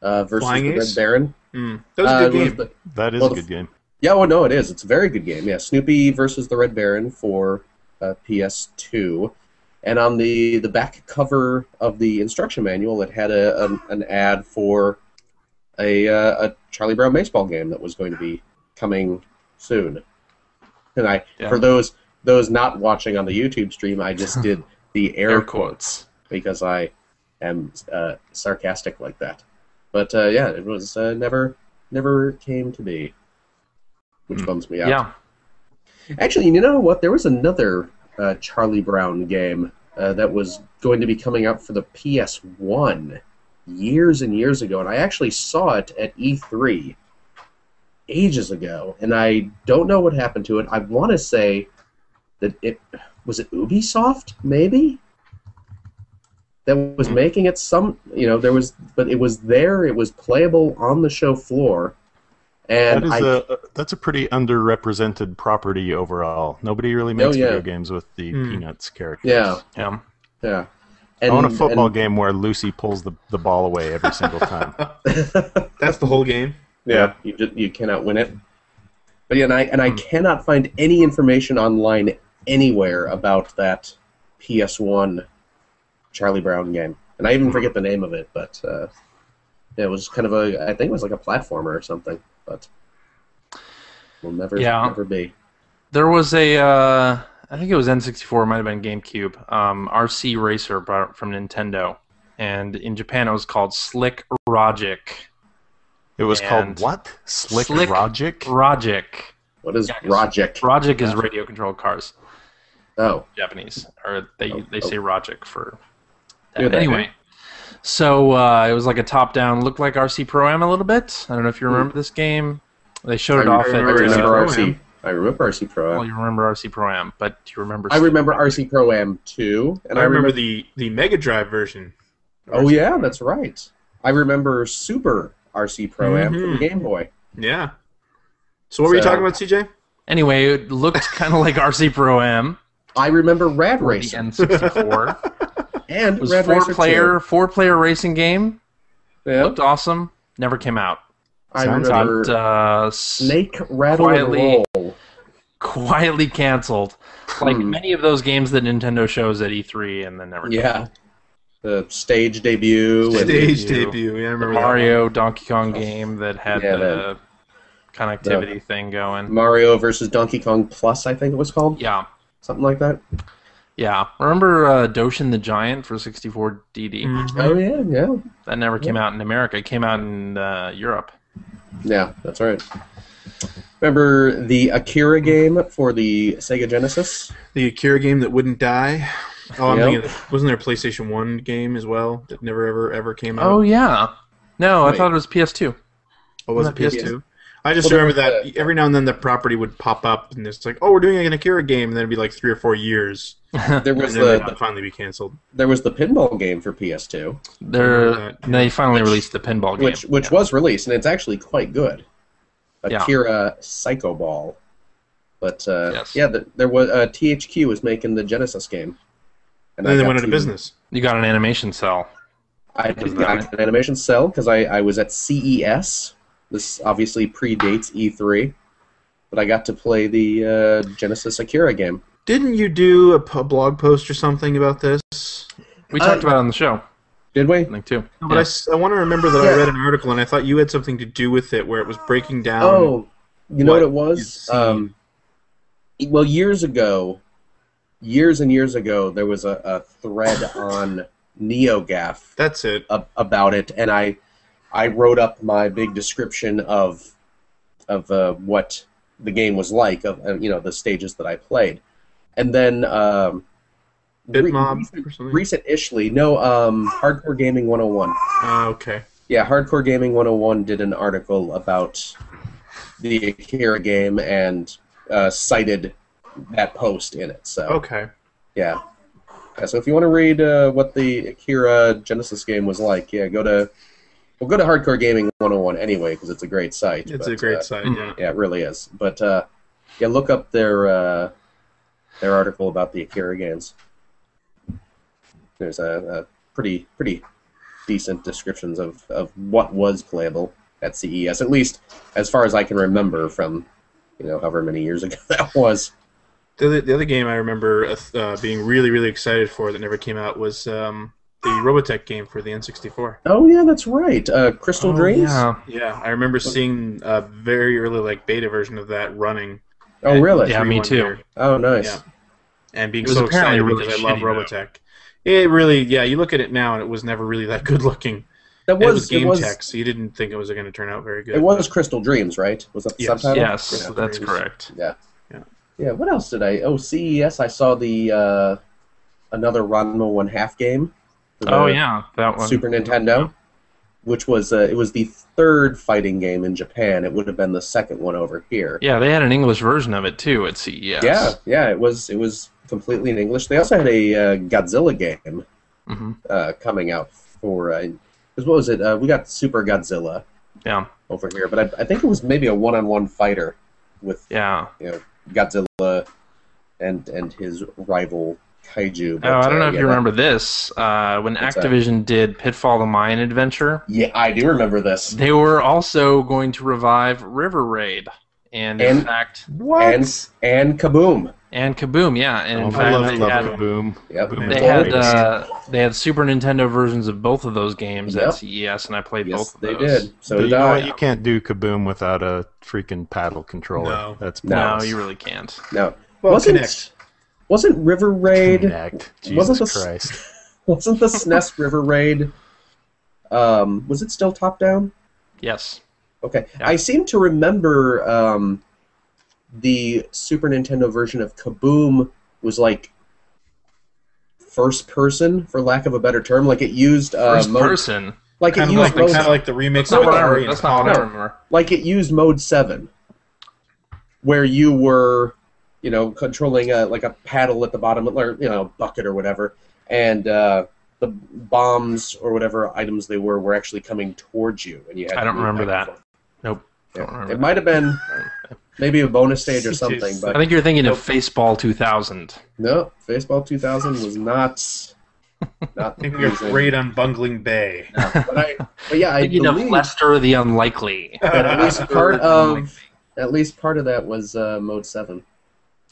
Speaker 2: versus
Speaker 3: Flying
Speaker 2: the Red
Speaker 3: Ace?
Speaker 2: Baron.
Speaker 3: That was a good
Speaker 2: it was
Speaker 3: game.
Speaker 4: That is
Speaker 2: Well,
Speaker 4: a good game.
Speaker 2: Yeah, well, no, it is. It's a very good game. Yeah, Snoopy versus the Red Baron for PS2. And on the back cover of the instruction manual, it had an ad for a Charlie Brown baseball game that was going to be coming soon. And for those not watching on the YouTube stream, I just did the air quotes because I am sarcastic like that. But yeah, it was never came to be, which bums me out.
Speaker 1: Yeah.
Speaker 2: Actually, you know what? There was another Charlie Brown game that was going to be coming out for the PS1 years and years ago, and I actually saw it at E3 ages ago, and I don't know what happened to it. I want to say that it Ubisoft, maybe, that was making it. But it was there. It was playable on the show floor, and
Speaker 4: That's a pretty underrepresented property overall. Nobody really makes video games with the Peanuts characters.
Speaker 2: Yeah.
Speaker 1: Yeah.
Speaker 2: And,
Speaker 4: I want a football game where Lucy pulls the ball away every single time.
Speaker 3: That's the whole game.
Speaker 2: Yeah, you cannot win it. But yeah, and I cannot find any information online anywhere about that PS1 Charlie Brown game. And I even forget the name of it, but it was kind of I think it was like a platformer or something, but will never be.
Speaker 1: There was I think it was N64, it might have been GameCube, RC Racer from Nintendo. And in Japan it was called Slick Rogic.
Speaker 4: It was called what? Slick Rogic?
Speaker 1: Rogic.
Speaker 2: What is Rogic?
Speaker 1: Rogic is radio-controlled cars.
Speaker 2: Oh.
Speaker 1: Japanese. Or they say Rogic for
Speaker 2: Yeah,
Speaker 1: that. Anyway. So it was like a top-down, looked like RC Pro-Am a little bit. I don't know if you remember this game. They showed it off at...
Speaker 2: I remember RC. I remember RC Pro-Am.
Speaker 1: Well, you remember RC Pro-Am, but do you remember...
Speaker 2: I remember RC Pro-Am 2. And
Speaker 3: I remember the Mega Drive version.
Speaker 2: Oh, yeah, that's right. I remember Super RC Pro-Am from Game Boy.
Speaker 3: Yeah. So what were you talking about, CJ?
Speaker 1: Anyway, it looked kind of like RC Pro-Am.
Speaker 2: I remember Rad
Speaker 1: The
Speaker 2: Racer.
Speaker 1: N64.
Speaker 2: And
Speaker 1: It was
Speaker 2: Rad Racer 2.
Speaker 1: four-player racing game.
Speaker 2: Yeah.
Speaker 1: Looked awesome. Never came out.
Speaker 2: I remember
Speaker 1: Got
Speaker 2: Snake Rattle and Roll.
Speaker 1: quietly canceled. Like many of those games that Nintendo shows at E3 and then never came
Speaker 2: Yeah. The stage debut.
Speaker 3: Stage debut. Yeah, I
Speaker 1: The
Speaker 3: remember
Speaker 1: Mario Donkey Kong game that had
Speaker 2: Yeah,
Speaker 1: the connectivity thing going.
Speaker 2: Mario versus Donkey Kong Plus, I think it was called.
Speaker 1: Yeah.
Speaker 2: Something like that.
Speaker 1: Yeah. Remember Doshin the Giant for 64 DD?
Speaker 2: Oh yeah.
Speaker 1: That never came out in America. It came out in Europe.
Speaker 2: Yeah, that's right. Remember the Akira game for the Sega Genesis?
Speaker 3: The Akira game that wouldn't die. Oh, I'm
Speaker 2: Yep.
Speaker 3: thinking, wasn't there a PlayStation 1 game as well that never ever came out?
Speaker 1: Oh, yeah. No, I
Speaker 2: Wait.
Speaker 1: thought it was PS2.
Speaker 3: Oh, was it
Speaker 1: Not
Speaker 3: PS2? I just
Speaker 2: Well, there
Speaker 3: remember
Speaker 2: was
Speaker 3: that every now and then the property would pop up, and it's like, oh, we're doing an Akira game, and then it'd be like 3 or 4 years,
Speaker 2: There was
Speaker 3: and then
Speaker 2: the
Speaker 3: they'd finally be canceled.
Speaker 2: there was the pinball game for PS2,
Speaker 1: They finally released the pinball game.
Speaker 2: which was released, and it's actually quite good.
Speaker 1: Yeah.
Speaker 2: Akira Psycho Ball. But
Speaker 1: Yes.
Speaker 2: yeah, there was THQ was making the Genesis game,
Speaker 3: And then they
Speaker 2: got
Speaker 3: went out of
Speaker 2: to-
Speaker 3: business.
Speaker 1: You got an animation cell.
Speaker 2: I did get an animation cell because I was at CES. This obviously predates E3, but I got to play the Genesis Akira game.
Speaker 3: Didn't you do a blog post or something about this?
Speaker 1: We talked about it on the show,
Speaker 2: Did we?
Speaker 1: I think, too.
Speaker 3: No, but I want to remember that
Speaker 2: Yeah.
Speaker 3: I read an article, and I thought you had something to do with it, where it was breaking down.
Speaker 2: Oh, you know what it
Speaker 3: you'd
Speaker 2: was?
Speaker 3: seen.
Speaker 2: Well, years and years ago, there was a thread on NeoGAF
Speaker 3: That's it.
Speaker 2: about it, and I wrote up my big description of what the game was like, of the stages that I played, and then
Speaker 3: Bitmob or something?
Speaker 2: recent-ishly, no, Hardcore Gaming 101.
Speaker 3: Okay.
Speaker 2: Yeah, Hardcore Gaming 101 did an article about the Akira game and cited that post in it. So
Speaker 3: Okay.
Speaker 2: yeah. So if you want to read what the Akira Genesis game was like, yeah, go to Hardcore Gaming 101 anyway, because it's a great site.
Speaker 3: It's
Speaker 2: but,
Speaker 3: a great site, yeah.
Speaker 2: Yeah, it really is. But yeah, look up their article about the Akira games. There's a pretty decent descriptions of what was playable at CES, at least as far as I can remember from however many years ago that was.
Speaker 3: The other game I remember being really, really excited for that never came out was the Robotech game for the N64.
Speaker 2: Oh yeah, that's right. Crystal Dreams.
Speaker 1: Yeah.
Speaker 3: Yeah, I remember seeing a very early beta version of that running.
Speaker 2: Oh really?
Speaker 1: Yeah, me
Speaker 3: 3-1
Speaker 1: too.
Speaker 3: year.
Speaker 2: Oh nice.
Speaker 3: Yeah. And being
Speaker 1: It was
Speaker 3: so
Speaker 1: apparently
Speaker 3: excited
Speaker 1: really
Speaker 3: because I love
Speaker 1: shitty, though.
Speaker 3: Robotech. It really, yeah, you look at it now and it was never really that good looking.
Speaker 2: That
Speaker 3: And it was
Speaker 2: was
Speaker 3: game tech, so you didn't think it was going to turn out very good.
Speaker 2: It was Crystal Dreams, right? Was that the
Speaker 3: Yes.
Speaker 2: subtitle?
Speaker 1: Yes,
Speaker 3: Crystal
Speaker 1: that's
Speaker 3: Dreams.
Speaker 1: correct.
Speaker 2: Yeah.
Speaker 3: Yeah.
Speaker 2: Yeah. What else did I? Oh, CES. I saw the another Ranma 1/2 game. For the
Speaker 1: Oh, yeah, that one.
Speaker 2: Super Nintendo, which was it was the third fighting game in Japan. It would have been the second one over here.
Speaker 1: Yeah, they had an English version of it, too, at CES.
Speaker 2: Yeah. It was completely in English. They also had a Godzilla game
Speaker 1: Hmm.
Speaker 2: coming out for. What was it? We got Super Godzilla
Speaker 1: Yeah,
Speaker 2: over here, but I think it was maybe a one-on-one fighter with
Speaker 1: yeah.
Speaker 2: Godzilla and his rival kaiju.
Speaker 1: Oh, I don't know if
Speaker 2: yeah,
Speaker 1: you remember this. When
Speaker 2: What's that?
Speaker 1: Activision did Pitfall the Mine Adventure,
Speaker 2: Yeah, I do remember this.
Speaker 1: they were also going to revive River Raid. And in
Speaker 2: And-
Speaker 1: fact,
Speaker 3: What?
Speaker 2: And Kaboom.
Speaker 1: and Kaboom, yeah. And in
Speaker 4: I
Speaker 1: fact,
Speaker 4: love
Speaker 1: they had,
Speaker 4: Kaboom.
Speaker 2: Yep.
Speaker 4: Kaboom
Speaker 1: they
Speaker 4: is
Speaker 1: had
Speaker 4: great.
Speaker 1: they had Super Nintendo versions of both of those games
Speaker 2: Yep.
Speaker 1: at CES, and I played
Speaker 2: Yes,
Speaker 1: both of
Speaker 2: they
Speaker 1: those.
Speaker 2: did. So
Speaker 4: But
Speaker 2: did
Speaker 4: you know
Speaker 2: I.
Speaker 4: what? You can't do Kaboom without a freaking paddle controller.
Speaker 3: No.
Speaker 4: That's
Speaker 2: No.
Speaker 1: No,
Speaker 4: pointless.
Speaker 1: you really can't.
Speaker 2: No.
Speaker 3: Well,
Speaker 2: wasn't
Speaker 3: Connect.
Speaker 2: wasn't River Raid
Speaker 4: Connect.
Speaker 2: wasn't
Speaker 4: Jesus
Speaker 2: the-
Speaker 4: Christ.
Speaker 2: wasn't the SNES River Raid was it still top down?
Speaker 1: Yes.
Speaker 2: Okay.
Speaker 1: Yeah.
Speaker 2: I seem to remember the Super Nintendo version of Kaboom was like first person, for lack of a better term. Like it used
Speaker 1: First
Speaker 2: mode,
Speaker 1: person.
Speaker 2: like it
Speaker 3: Kind of
Speaker 2: used
Speaker 3: like,
Speaker 2: mode,
Speaker 3: the remix
Speaker 1: That's not
Speaker 3: of
Speaker 1: what I
Speaker 3: Atari
Speaker 1: remember.
Speaker 3: and
Speaker 1: That's not what I
Speaker 3: Pong.
Speaker 1: remember.
Speaker 2: like it used mode 7, where you were, controlling like a paddle at the bottom, or bucket or whatever, and the bombs or whatever items they were actually coming towards you, and you had.
Speaker 1: I
Speaker 2: to
Speaker 1: don't
Speaker 2: move
Speaker 1: remember
Speaker 2: back and
Speaker 1: that.
Speaker 2: forth.
Speaker 1: Nope.
Speaker 2: Yeah.
Speaker 1: Don't remember
Speaker 2: It might have been maybe a bonus stage or
Speaker 3: Jeez.
Speaker 2: something,
Speaker 1: I
Speaker 2: but
Speaker 1: think you're thinking of Faceball 2000.
Speaker 2: no, Baseball 2000 was not.
Speaker 3: I think we were
Speaker 2: pleasing.
Speaker 3: great on Bungling Bay.
Speaker 2: But yeah, I
Speaker 1: Thinking of
Speaker 2: believe
Speaker 1: Lester the Unlikely.
Speaker 2: that at least part of that was mode 7,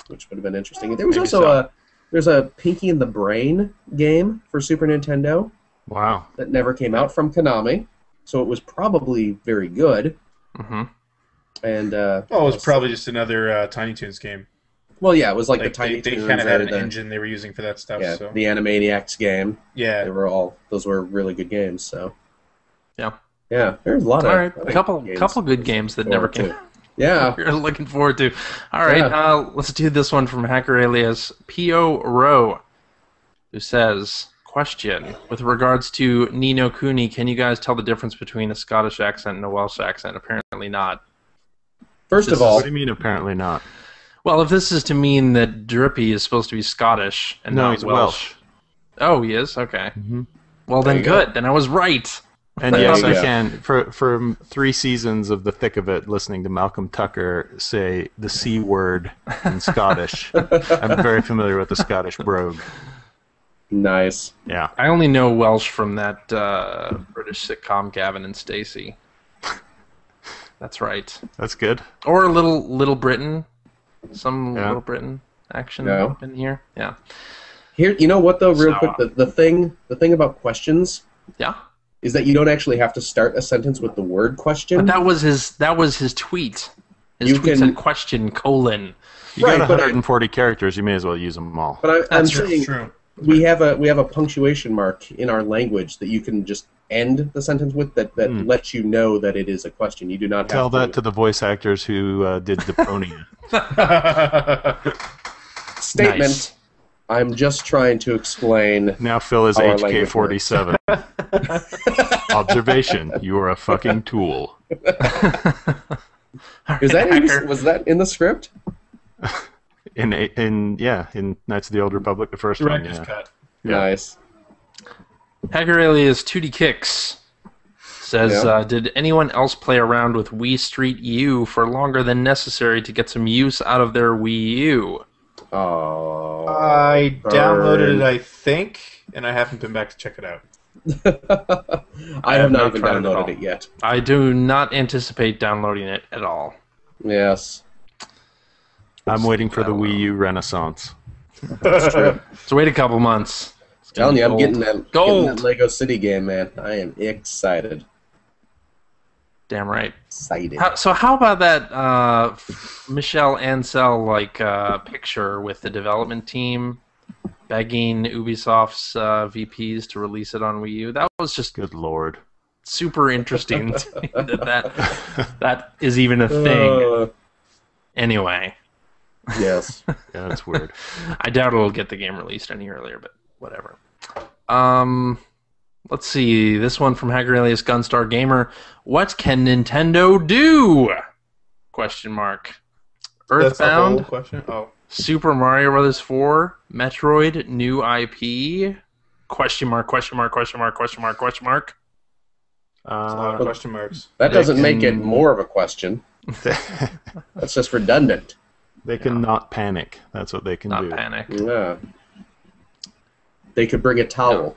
Speaker 2: which would have been interesting. There was
Speaker 1: Maybe
Speaker 2: also
Speaker 1: so.
Speaker 2: there's a Pinky and the Brain game for Super Nintendo
Speaker 4: Wow.
Speaker 2: that never came out from Konami, so it was probably very good.
Speaker 1: Hmm.
Speaker 2: And
Speaker 3: Oh, it was probably just another Tiny Toons game.
Speaker 2: Well, yeah, it was like the
Speaker 3: Like
Speaker 2: Tiny
Speaker 3: they
Speaker 2: Toons
Speaker 3: kind of had
Speaker 2: or
Speaker 3: an
Speaker 2: the
Speaker 3: engine they were using for that stuff.
Speaker 2: yeah
Speaker 3: So
Speaker 2: the Animaniacs game.
Speaker 3: yeah,
Speaker 2: Those were really good games. So
Speaker 1: Yeah.
Speaker 2: yeah, there's a lot
Speaker 1: All
Speaker 2: of
Speaker 1: right, a couple good games that never came.
Speaker 2: Yeah.
Speaker 1: We're looking forward to. All right,
Speaker 2: Yeah.
Speaker 1: let's do this one from hacker alias P.O. Rowe, who says, question, with regards to Nino Kuni, can you guys tell the difference between a Scottish accent and a Welsh accent? Apparently not.
Speaker 2: First of
Speaker 1: This
Speaker 2: all,
Speaker 4: What do you mean apparently not?
Speaker 1: Well, if this is to mean that Drippy is supposed to be Scottish and
Speaker 4: No,
Speaker 1: not
Speaker 4: he's Welsh.
Speaker 1: Oh, he is? Okay.
Speaker 4: Mhm.
Speaker 1: Well,
Speaker 2: There
Speaker 1: then
Speaker 2: you go.
Speaker 1: good. Then I was right.
Speaker 4: And
Speaker 2: There
Speaker 4: yes,
Speaker 2: you
Speaker 4: I
Speaker 2: go.
Speaker 4: can. For 3 seasons of the thick of it, listening to Malcolm Tucker say the C word in Scottish, I'm very familiar with the Scottish brogue.
Speaker 2: nice.
Speaker 4: Yeah.
Speaker 1: I only know Welsh from that British sitcom Gavin and Stacey. That's right.
Speaker 4: That's good.
Speaker 1: Or Little Britain. Some
Speaker 4: Yeah.
Speaker 1: Little Britain action
Speaker 2: No.
Speaker 1: up in here. Yeah.
Speaker 2: Here, you know what though, real
Speaker 1: So-
Speaker 2: quick, the thing about questions
Speaker 1: Yeah.
Speaker 2: is that you don't actually have to start a sentence with the word question.
Speaker 1: But that was his tweet. His
Speaker 2: You
Speaker 1: tweet
Speaker 2: can-
Speaker 1: said question colon.
Speaker 4: You
Speaker 2: Right,
Speaker 4: got
Speaker 2: but
Speaker 4: 140 characters, you may as well use them all.
Speaker 2: But I'm
Speaker 1: That's
Speaker 2: saying
Speaker 3: true.
Speaker 2: we have a punctuation mark in our language that you can just end the sentence with that lets you know that it is a question. You do not have
Speaker 4: Tell that to the voice actors who did Deponia.
Speaker 2: statement.
Speaker 1: Nice.
Speaker 2: I'm just trying to explain.
Speaker 4: Now Phil is
Speaker 2: Our
Speaker 4: HK-47. Observation, you are a fucking tool.
Speaker 2: Was
Speaker 1: Hacker.
Speaker 2: that in the script?
Speaker 4: In Knights of the Old Republic, the first one,
Speaker 3: Director's
Speaker 4: yeah.
Speaker 3: cut.
Speaker 4: Yeah.
Speaker 2: Nice.
Speaker 1: Hacker alias 2D Kicks says,
Speaker 2: Yeah.
Speaker 1: did anyone else play around with Wii Street U for longer than necessary to get some use out of their Wii U?
Speaker 2: Oh.
Speaker 3: I
Speaker 2: burn.
Speaker 3: downloaded it, I think, and I haven't been back to check it out.
Speaker 2: I have not even
Speaker 1: tried it at all.
Speaker 2: downloaded it yet.
Speaker 1: I do not anticipate downloading it at all.
Speaker 2: Yes.
Speaker 4: I'm waiting for the Wii U renaissance.
Speaker 2: That's true.
Speaker 1: So wait a couple months. It's gonna
Speaker 2: Telling
Speaker 1: be
Speaker 2: you, I'm
Speaker 1: gold.
Speaker 2: getting that
Speaker 1: Gold.
Speaker 2: Lego City game, man. I am excited.
Speaker 1: Damn right.
Speaker 2: Excited.
Speaker 1: So how about that Michelle Ansel picture with the development team begging Ubisoft's VPs to release it on Wii U? That was just
Speaker 4: Good lord.
Speaker 1: super interesting to me that is even a thing. Anyway,
Speaker 2: Yes.
Speaker 4: Yeah, that's weird.
Speaker 1: I doubt it'll get the game released any earlier, but whatever. Let's see. This one from Hacker alias Gunstar Gamer. What can Nintendo do? Question mark.
Speaker 3: That's the whole
Speaker 1: Earthbound,
Speaker 3: question. Oh,
Speaker 1: Super Mario Bros. 4, Metroid, new IP? Question mark, question mark, question mark, question mark, question mark.
Speaker 3: a lot of question marks.
Speaker 2: That doesn't make it
Speaker 4: can-
Speaker 2: more of a question. That's just redundant.
Speaker 4: They can not panic. That's what they can
Speaker 1: Not
Speaker 4: do.
Speaker 1: panic.
Speaker 2: Yeah. They could bring a towel.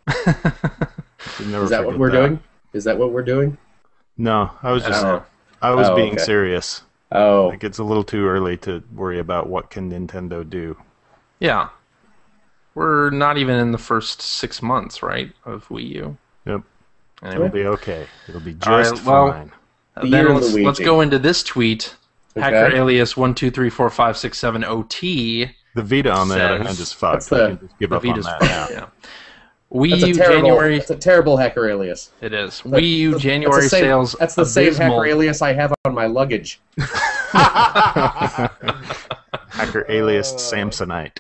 Speaker 4: You'll never
Speaker 2: Is that
Speaker 4: forget
Speaker 2: what we're doing? Is that what we're doing?
Speaker 4: No, I was just
Speaker 2: Oh.
Speaker 4: being
Speaker 2: Okay.
Speaker 4: serious.
Speaker 2: Oh.
Speaker 4: Like it's a little too early to worry about what can Nintendo do.
Speaker 1: Yeah. We're not even in the first 6 months, right, of Wii U.
Speaker 4: Yep.
Speaker 1: Anyway.
Speaker 4: It'll be okay. It'll be
Speaker 1: All right,
Speaker 4: just
Speaker 1: well,
Speaker 4: fine.
Speaker 2: The year
Speaker 1: Then
Speaker 2: of
Speaker 1: let's
Speaker 2: Luigi.
Speaker 1: go into this tweet.
Speaker 2: Okay.
Speaker 1: Hacker alias 1234567OT.
Speaker 4: The Vita, on the other
Speaker 1: says-
Speaker 4: hand, is fucked.
Speaker 2: That's the-
Speaker 4: We can just give
Speaker 1: The
Speaker 4: up on
Speaker 1: Vita's
Speaker 4: that
Speaker 1: fine,
Speaker 4: now.
Speaker 1: yeah. Wii
Speaker 2: That's a
Speaker 1: U
Speaker 2: terrible.
Speaker 1: January.
Speaker 2: That's a terrible hacker alias.
Speaker 1: It is. Wii U January
Speaker 2: that's the same,
Speaker 1: sales.
Speaker 2: That's the same
Speaker 1: abysmal.
Speaker 2: hacker alias I have on my luggage.
Speaker 4: Hacker alias Samsonite.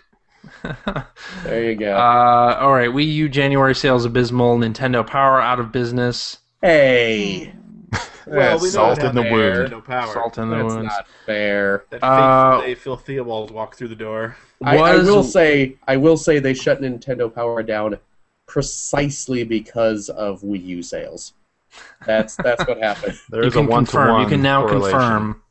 Speaker 2: There you go.
Speaker 1: All right. Wii U January sales abysmal. Nintendo Power out of business.
Speaker 2: Hey.
Speaker 3: Well, we know
Speaker 4: salt
Speaker 3: what
Speaker 4: in the
Speaker 3: happened
Speaker 4: wound.
Speaker 3: to Nintendo Power.
Speaker 1: Salt in the
Speaker 2: That's
Speaker 1: wounds.
Speaker 2: not fair.
Speaker 3: That fake Phil Theobald walked through the door.
Speaker 2: I will say they shut Nintendo Power down precisely because of Wii U sales. That's what happened.
Speaker 4: There
Speaker 1: You
Speaker 4: is a
Speaker 1: can confirm.
Speaker 4: one-to-one
Speaker 1: You can now
Speaker 4: correlation.
Speaker 1: confirm.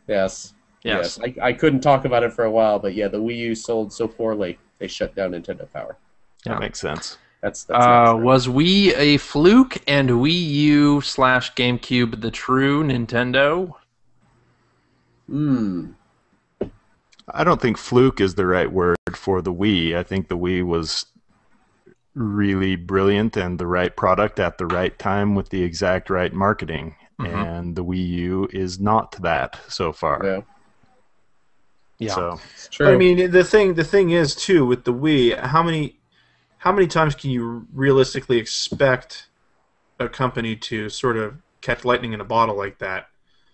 Speaker 2: Yes.
Speaker 1: Yes.
Speaker 2: I couldn't talk about it for a while, but yeah, the Wii U sold so poorly they shut down Nintendo Power.
Speaker 4: That makes sense.
Speaker 2: That's not true.
Speaker 1: Was Wii a fluke and Wii U / GameCube the true Nintendo?
Speaker 4: I don't think fluke is the right word for the Wii. I think the Wii was really brilliant and the right product at the right time with the exact right marketing. And the Wii U is not that so far.
Speaker 2: Yeah.
Speaker 1: Yeah.
Speaker 4: So
Speaker 2: It's true.
Speaker 3: But, I mean, the thing is too with the Wii, how many times can you realistically expect a company to sort of catch lightning in a bottle like that?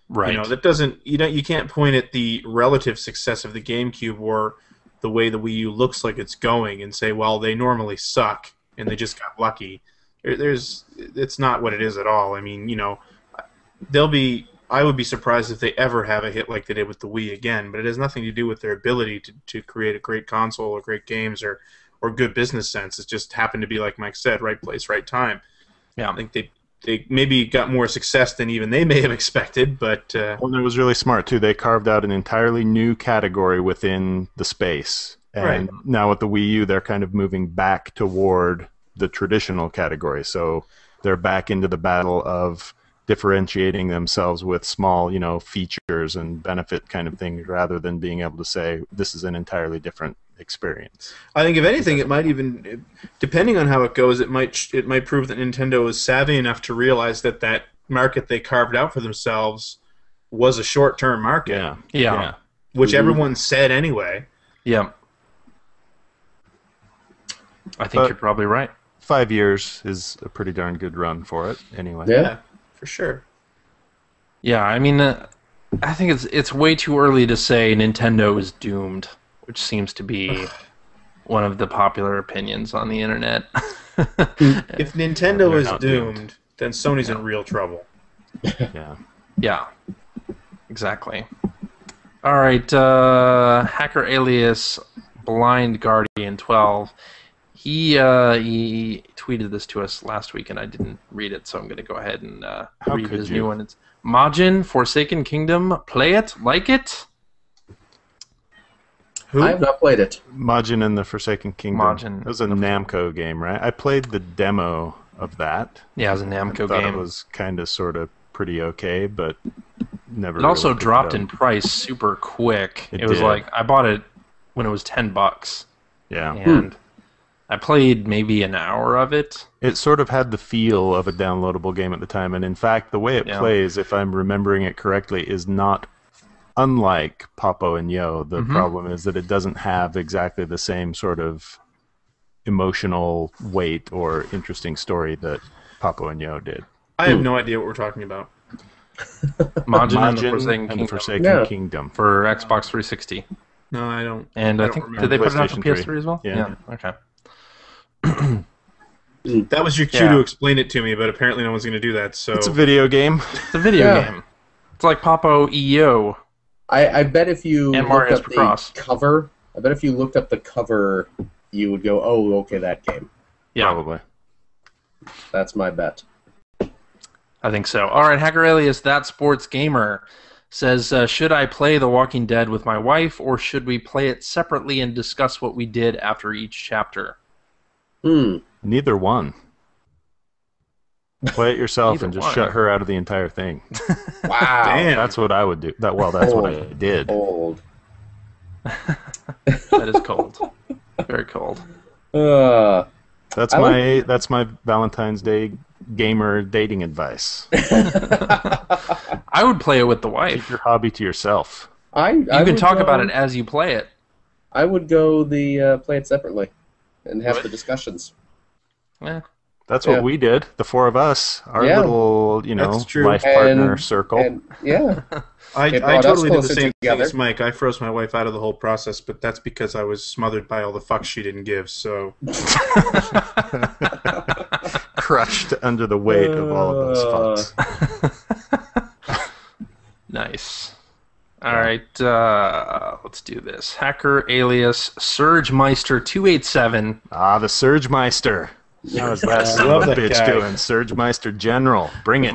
Speaker 1: Right.
Speaker 3: You know, that doesn't you can't point at the relative success of the GameCube or the way the Wii U looks like it's going and say, well, they normally suck and they just got lucky. It's not what it is at all. I mean, you know, I would be surprised if they ever have a hit like they did with the Wii again, but it has nothing to do with their ability to create a great console or great games or good business sense. It just happened to be, like Mike said, right place, right time.
Speaker 1: Yeah.
Speaker 3: I think they maybe got more success than even they may have expected, but...
Speaker 4: Well, it was really smart, too. They carved out an entirely new category within the space. And now with the Wii U, they're kind of moving back toward the traditional category. So they're back into the battle of differentiating themselves with small, you know, features and benefit kind of things rather than being able to say, this is an entirely different experience.
Speaker 3: I think if anything, it might even, depending on how it goes, it might prove that Nintendo is savvy enough to realize that market they carved out for themselves was a short-term market.
Speaker 1: Yeah.
Speaker 3: Which everyone said anyway.
Speaker 1: Yeah. I think you're probably right.
Speaker 4: 5 years is a pretty darn good run for it, anyway.
Speaker 3: Yeah, for sure.
Speaker 1: Yeah, I mean, I think it's way too early to say Nintendo is doomed, which seems to be one of the popular opinions on the internet.
Speaker 3: If Nintendo is
Speaker 4: not
Speaker 3: doomed, then Sony's in real trouble.
Speaker 4: Yeah.
Speaker 1: Yeah, exactly. All right, hacker alias Blind Guardian 12. He tweeted this to us last week, and I didn't read it, so I'm going to go ahead and read his new one. It's Majin, Forsaken Kingdom. Play it, like it.
Speaker 3: Who?
Speaker 2: I have not played it.
Speaker 4: Majin and the Forsaken Kingdom.
Speaker 1: Majin.
Speaker 4: It was a Namco game, right? I played the demo of that.
Speaker 1: Yeah, it was a Namco
Speaker 4: I thought
Speaker 1: game.
Speaker 4: it was kind of sort of pretty okay, but never
Speaker 1: It also
Speaker 4: really
Speaker 1: dropped
Speaker 4: picked it
Speaker 1: in
Speaker 4: up.
Speaker 1: price super quick.
Speaker 4: It
Speaker 1: It was
Speaker 4: did.
Speaker 1: like, I bought it when it was $10.
Speaker 4: Yeah.
Speaker 1: And I played maybe an hour of it.
Speaker 4: It sort of had the feel of a downloadable game at the time, and in fact, the way it plays, if I'm remembering it correctly, is not unlike Popo and Yo. The problem is that it doesn't have exactly the same sort of emotional weight or interesting story that Popo and Yo did.
Speaker 3: I have no idea what we're talking about.
Speaker 1: Majin and the
Speaker 4: Majin
Speaker 1: Forsaken
Speaker 4: and the
Speaker 1: Kingdom
Speaker 4: Forsaken Kingdom.
Speaker 1: for Xbox 360.
Speaker 3: No, I don't.
Speaker 1: And I
Speaker 3: don't
Speaker 1: think,
Speaker 3: remember.
Speaker 1: did they put it out for
Speaker 4: PlayStation 3.
Speaker 1: PS3 as well?
Speaker 4: Yeah.
Speaker 1: Okay.
Speaker 3: That was your cue to explain it to me, but apparently no one's going to do that. So
Speaker 4: It's a video game.
Speaker 1: It's a video game. It's like Popo EO.
Speaker 2: I bet if you
Speaker 1: And
Speaker 2: looked
Speaker 1: Mario
Speaker 2: up the
Speaker 1: Supercross.
Speaker 2: cover, I bet if you looked up the cover, you would go, "Oh, okay, that game."
Speaker 1: Yeah,
Speaker 4: Probably.
Speaker 2: That's my bet.
Speaker 1: I think so. All right, Hacker Alias, That Sports Gamer, says, should I play The Walking Dead with my wife, or should we play it separately and discuss what we did after each chapter?
Speaker 4: Neither one. Play it yourself
Speaker 1: Neither
Speaker 4: and just
Speaker 1: one.
Speaker 4: shut her out of the entire thing.
Speaker 2: Wow.
Speaker 3: Damn.
Speaker 4: That's what I would do. That's what I did.
Speaker 2: Old.
Speaker 1: That is cold. Very cold.
Speaker 4: That's
Speaker 2: I
Speaker 4: that's my Valentine's Day gamer dating advice.
Speaker 1: I would play it with the wife.
Speaker 4: Keep your hobby to yourself.
Speaker 1: You can talk about it as you play it.
Speaker 2: I would go play it separately and have the discussions.
Speaker 1: Yeah.
Speaker 4: That's what we did. The four of us, our
Speaker 2: Yeah.
Speaker 4: little,
Speaker 3: That's true.
Speaker 4: life partner
Speaker 2: And-
Speaker 4: circle.
Speaker 2: And yeah,
Speaker 3: I
Speaker 2: It brought us
Speaker 3: totally did the
Speaker 2: closer
Speaker 3: same thing
Speaker 2: together.
Speaker 3: as Mike. I froze my wife out of the whole process, but that's because I was smothered by all the fucks she didn't give. So
Speaker 4: Crushed under the weight of all of those fucks.
Speaker 1: Nice. All right, let's do this. Hacker alias SurgeMeister287.
Speaker 4: The Surgemeister. How's that son
Speaker 3: love
Speaker 4: of a
Speaker 3: that
Speaker 4: bitch
Speaker 3: guy.
Speaker 4: doing? Surgemeister General. Bring it.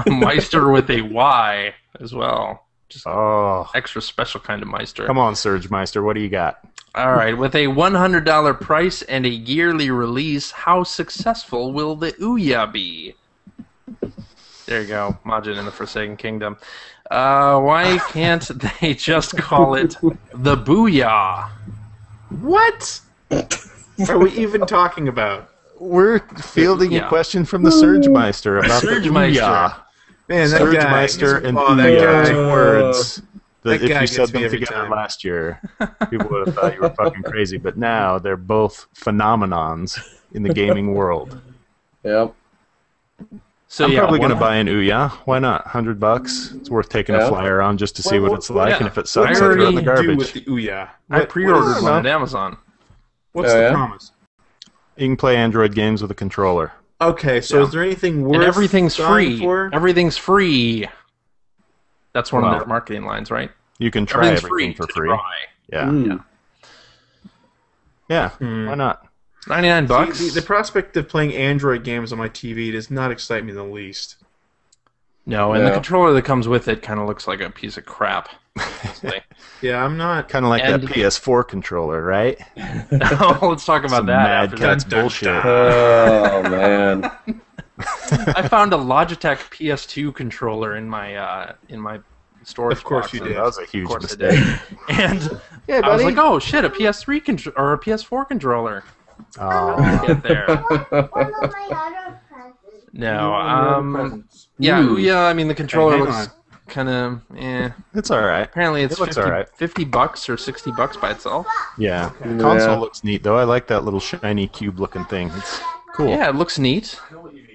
Speaker 1: Meister with a Y as well. Just
Speaker 4: Oh,
Speaker 1: extra special kind of Meister.
Speaker 4: come on, Surgemeister. What do you got?
Speaker 1: All right, with a $100 price and a yearly release, how successful will the Ouya be? There you go, Majin in the Forsaken Kingdom. Why can't they just call it the Booyah?
Speaker 3: what are we even talking about?
Speaker 4: We're fielding
Speaker 1: Yeah.
Speaker 4: a question from the Surgemeister about
Speaker 1: Surgemeister.
Speaker 4: the Ouya.
Speaker 3: Man, that
Speaker 4: Surgemeister
Speaker 3: guy.
Speaker 4: and
Speaker 3: Oh, that
Speaker 4: Ouya.
Speaker 3: guy.
Speaker 4: 2 words.
Speaker 3: That
Speaker 4: If
Speaker 3: guy
Speaker 4: you
Speaker 3: gets
Speaker 4: said
Speaker 3: me
Speaker 4: them
Speaker 3: every
Speaker 4: together
Speaker 3: time.
Speaker 4: last year, people would have thought you were fucking crazy. But now they're both phenomenons in the gaming world.
Speaker 2: Yep.
Speaker 1: So
Speaker 4: I'm
Speaker 1: yeah,
Speaker 4: probably going to
Speaker 1: one-
Speaker 4: buy an Ouya. Why not? $100. It's worth taking a
Speaker 2: Yeah.
Speaker 4: flyer on just to see what it's like,
Speaker 1: yeah.
Speaker 4: and if it
Speaker 3: What
Speaker 4: sucks,
Speaker 1: I
Speaker 4: I'll throw it in
Speaker 1: already
Speaker 4: the
Speaker 3: do
Speaker 4: garbage.
Speaker 3: with the Ouya?
Speaker 1: I pre-ordered
Speaker 4: don't
Speaker 1: one
Speaker 4: know.
Speaker 1: at Amazon.
Speaker 3: What's
Speaker 2: Oh,
Speaker 3: the
Speaker 2: yeah?
Speaker 3: promise?
Speaker 4: You can play Android games with a controller.
Speaker 3: Okay, so
Speaker 1: Yeah.
Speaker 3: is there anything worth
Speaker 1: And everything's
Speaker 3: dying
Speaker 1: free.
Speaker 3: for?
Speaker 1: Everything's free. That's one of
Speaker 4: Well,
Speaker 1: their marketing lines, right?
Speaker 4: You can try
Speaker 1: Everything's
Speaker 4: everything
Speaker 1: free
Speaker 4: for
Speaker 1: to
Speaker 4: free.
Speaker 1: try.
Speaker 4: Yeah,
Speaker 2: Mm.
Speaker 4: yeah.
Speaker 3: Hmm.
Speaker 4: Why not?
Speaker 1: $99.
Speaker 3: See, the prospect of playing Android games on my TV does not excite me in the least.
Speaker 1: No, and the
Speaker 2: Yeah.
Speaker 1: controller that comes with it kind of looks like a piece of crap. honestly.
Speaker 3: Yeah, I'm not.
Speaker 4: Kind of like
Speaker 1: And-
Speaker 4: that PS4 controller, right?
Speaker 1: Oh, let's talk about
Speaker 4: Some
Speaker 1: that.
Speaker 4: Mad
Speaker 1: after
Speaker 4: Cat's
Speaker 1: that.
Speaker 3: Dun, dun,
Speaker 4: bullshit.
Speaker 2: Oh man.
Speaker 1: I found a Logitech PS2 controller in my storage
Speaker 3: Of course
Speaker 1: box,
Speaker 3: you
Speaker 1: and
Speaker 3: did.
Speaker 4: That was a huge
Speaker 1: Of course I
Speaker 4: mistake.
Speaker 1: did. And
Speaker 2: Yeah,
Speaker 1: I was
Speaker 2: buddy.
Speaker 1: like, oh shit, a PS3 or a PS4 controller.
Speaker 4: Oh.
Speaker 1: Get there.
Speaker 5: One of my other presents.
Speaker 1: No, yeah,
Speaker 2: Hmm.
Speaker 1: yeah. I mean, the controller
Speaker 3: Hang
Speaker 1: looks kind of,
Speaker 4: It's all right.
Speaker 1: Apparently, it's
Speaker 4: It looks
Speaker 1: 50,
Speaker 4: all right.
Speaker 1: $50 or $60 by itself.
Speaker 4: Yeah. The
Speaker 2: Yeah.
Speaker 4: console looks neat, though. I like that little shiny cube-looking thing. It's cool.
Speaker 1: Yeah, it looks neat.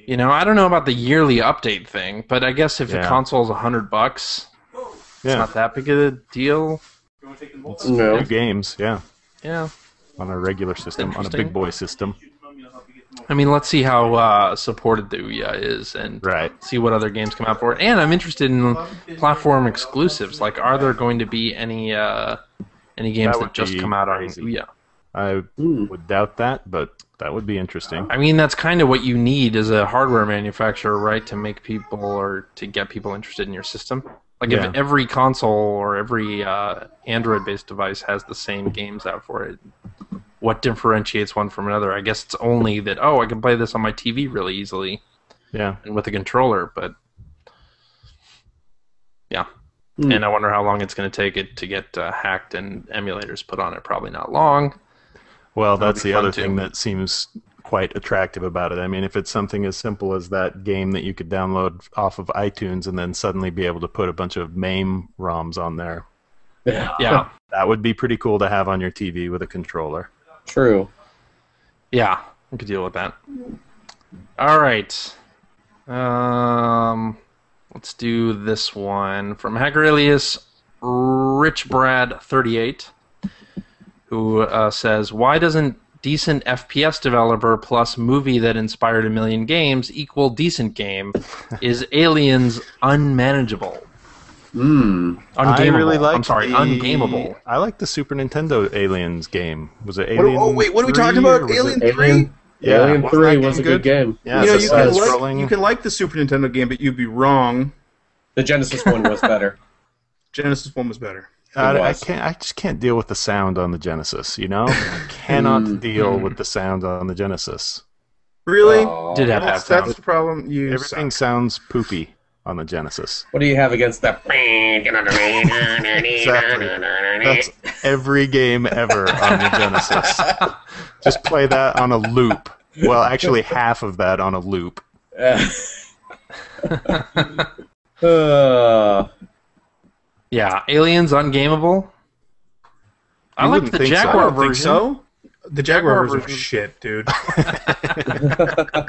Speaker 1: You know, I don't know about the yearly update thing, but I guess if the
Speaker 4: Yeah.
Speaker 1: console's $100, it's
Speaker 4: Yeah.
Speaker 1: not that big of a deal.
Speaker 4: It's
Speaker 2: No.
Speaker 4: new games, yeah.
Speaker 1: Yeah.
Speaker 4: On a regular system, on a
Speaker 1: Interesting.
Speaker 4: big boy system.
Speaker 1: I mean, let's see how supported the Ouya is and
Speaker 4: Right.
Speaker 1: see what other games come out for it. And I'm interested in platform exclusives. Like, are there going to be any games
Speaker 4: That
Speaker 1: that
Speaker 4: would
Speaker 1: just
Speaker 4: be
Speaker 1: come out on
Speaker 4: crazy.
Speaker 1: Ouya?
Speaker 4: I
Speaker 2: Hmm.
Speaker 4: would doubt that, but that would be interesting.
Speaker 1: I mean, that's kind of what you need as a hardware manufacturer, right? To make people or to get people interested in your system. Like,
Speaker 4: Yeah.
Speaker 1: if every console or every Android-based device has the same games out for it, what differentiates one from another? I guess it's only that, oh, I can play this on my TV really easily
Speaker 4: Yeah.
Speaker 1: and with a controller, but yeah.
Speaker 2: Hmm.
Speaker 1: And I wonder how long it's going to take it to get hacked and emulators put on it. Probably not long.
Speaker 4: Well,
Speaker 1: That'll
Speaker 4: that's
Speaker 1: be
Speaker 4: the
Speaker 1: fun,
Speaker 4: other
Speaker 1: too.
Speaker 4: thing that seems quite attractive about it. I mean, if it's something as simple as that game that you could download off of iTunes and then suddenly be able to put a bunch of MAME ROMs on there,
Speaker 1: Yeah.
Speaker 4: that would be pretty cool to have on your TV with a controller.
Speaker 2: True.
Speaker 1: Yeah, we could deal with that. All right. Let's do this one from Hacker Alias RichBrad38, who says, "Why doesn't decent FPS developer plus movie that inspired a million games equal decent game? Is Aliens unmanageable?
Speaker 2: Hmm.
Speaker 1: Ungameable.
Speaker 4: I really like
Speaker 1: I'm sorry, ungameable."
Speaker 4: I like the Super Nintendo Aliens game. Was it
Speaker 3: What,
Speaker 4: Alien?
Speaker 3: wait, what are we
Speaker 4: 3
Speaker 3: talking
Speaker 4: or
Speaker 3: about?
Speaker 4: was it-
Speaker 3: Alien
Speaker 2: Alien,
Speaker 3: 3?
Speaker 4: Yeah,
Speaker 2: Alien
Speaker 4: wasn't
Speaker 2: 3
Speaker 4: that
Speaker 2: was a
Speaker 4: game
Speaker 2: good game.
Speaker 4: Yeah,
Speaker 3: You know,
Speaker 4: it's
Speaker 3: you
Speaker 4: a
Speaker 3: can,
Speaker 4: side-scrolling-
Speaker 3: you can like the Super Nintendo game, but you'd be wrong.
Speaker 2: The Genesis one was better.
Speaker 3: Genesis 1 was better.
Speaker 4: I
Speaker 2: was.
Speaker 4: can't. I just can't deal with the sound on the Genesis. You know, I cannot deal with the sound on the Genesis.
Speaker 3: Really?
Speaker 2: Aw.
Speaker 1: Did have
Speaker 3: That's,
Speaker 1: that sound.
Speaker 3: that's the problem. You
Speaker 4: Everything
Speaker 3: suck.
Speaker 4: sounds poopy on the Genesis.
Speaker 2: What do you have against that?
Speaker 4: Exactly. That's every game ever on the Genesis. Just play that on a loop. Well, actually, half of that on a loop.
Speaker 1: Yeah, Aliens ungameable. I
Speaker 4: You
Speaker 1: like
Speaker 4: wouldn't
Speaker 1: the
Speaker 4: think so.
Speaker 3: I
Speaker 1: Jaguar
Speaker 3: don't think
Speaker 1: version.
Speaker 3: so. The Jaguar
Speaker 1: Jaguar
Speaker 3: version was
Speaker 1: version.
Speaker 3: shit, dude.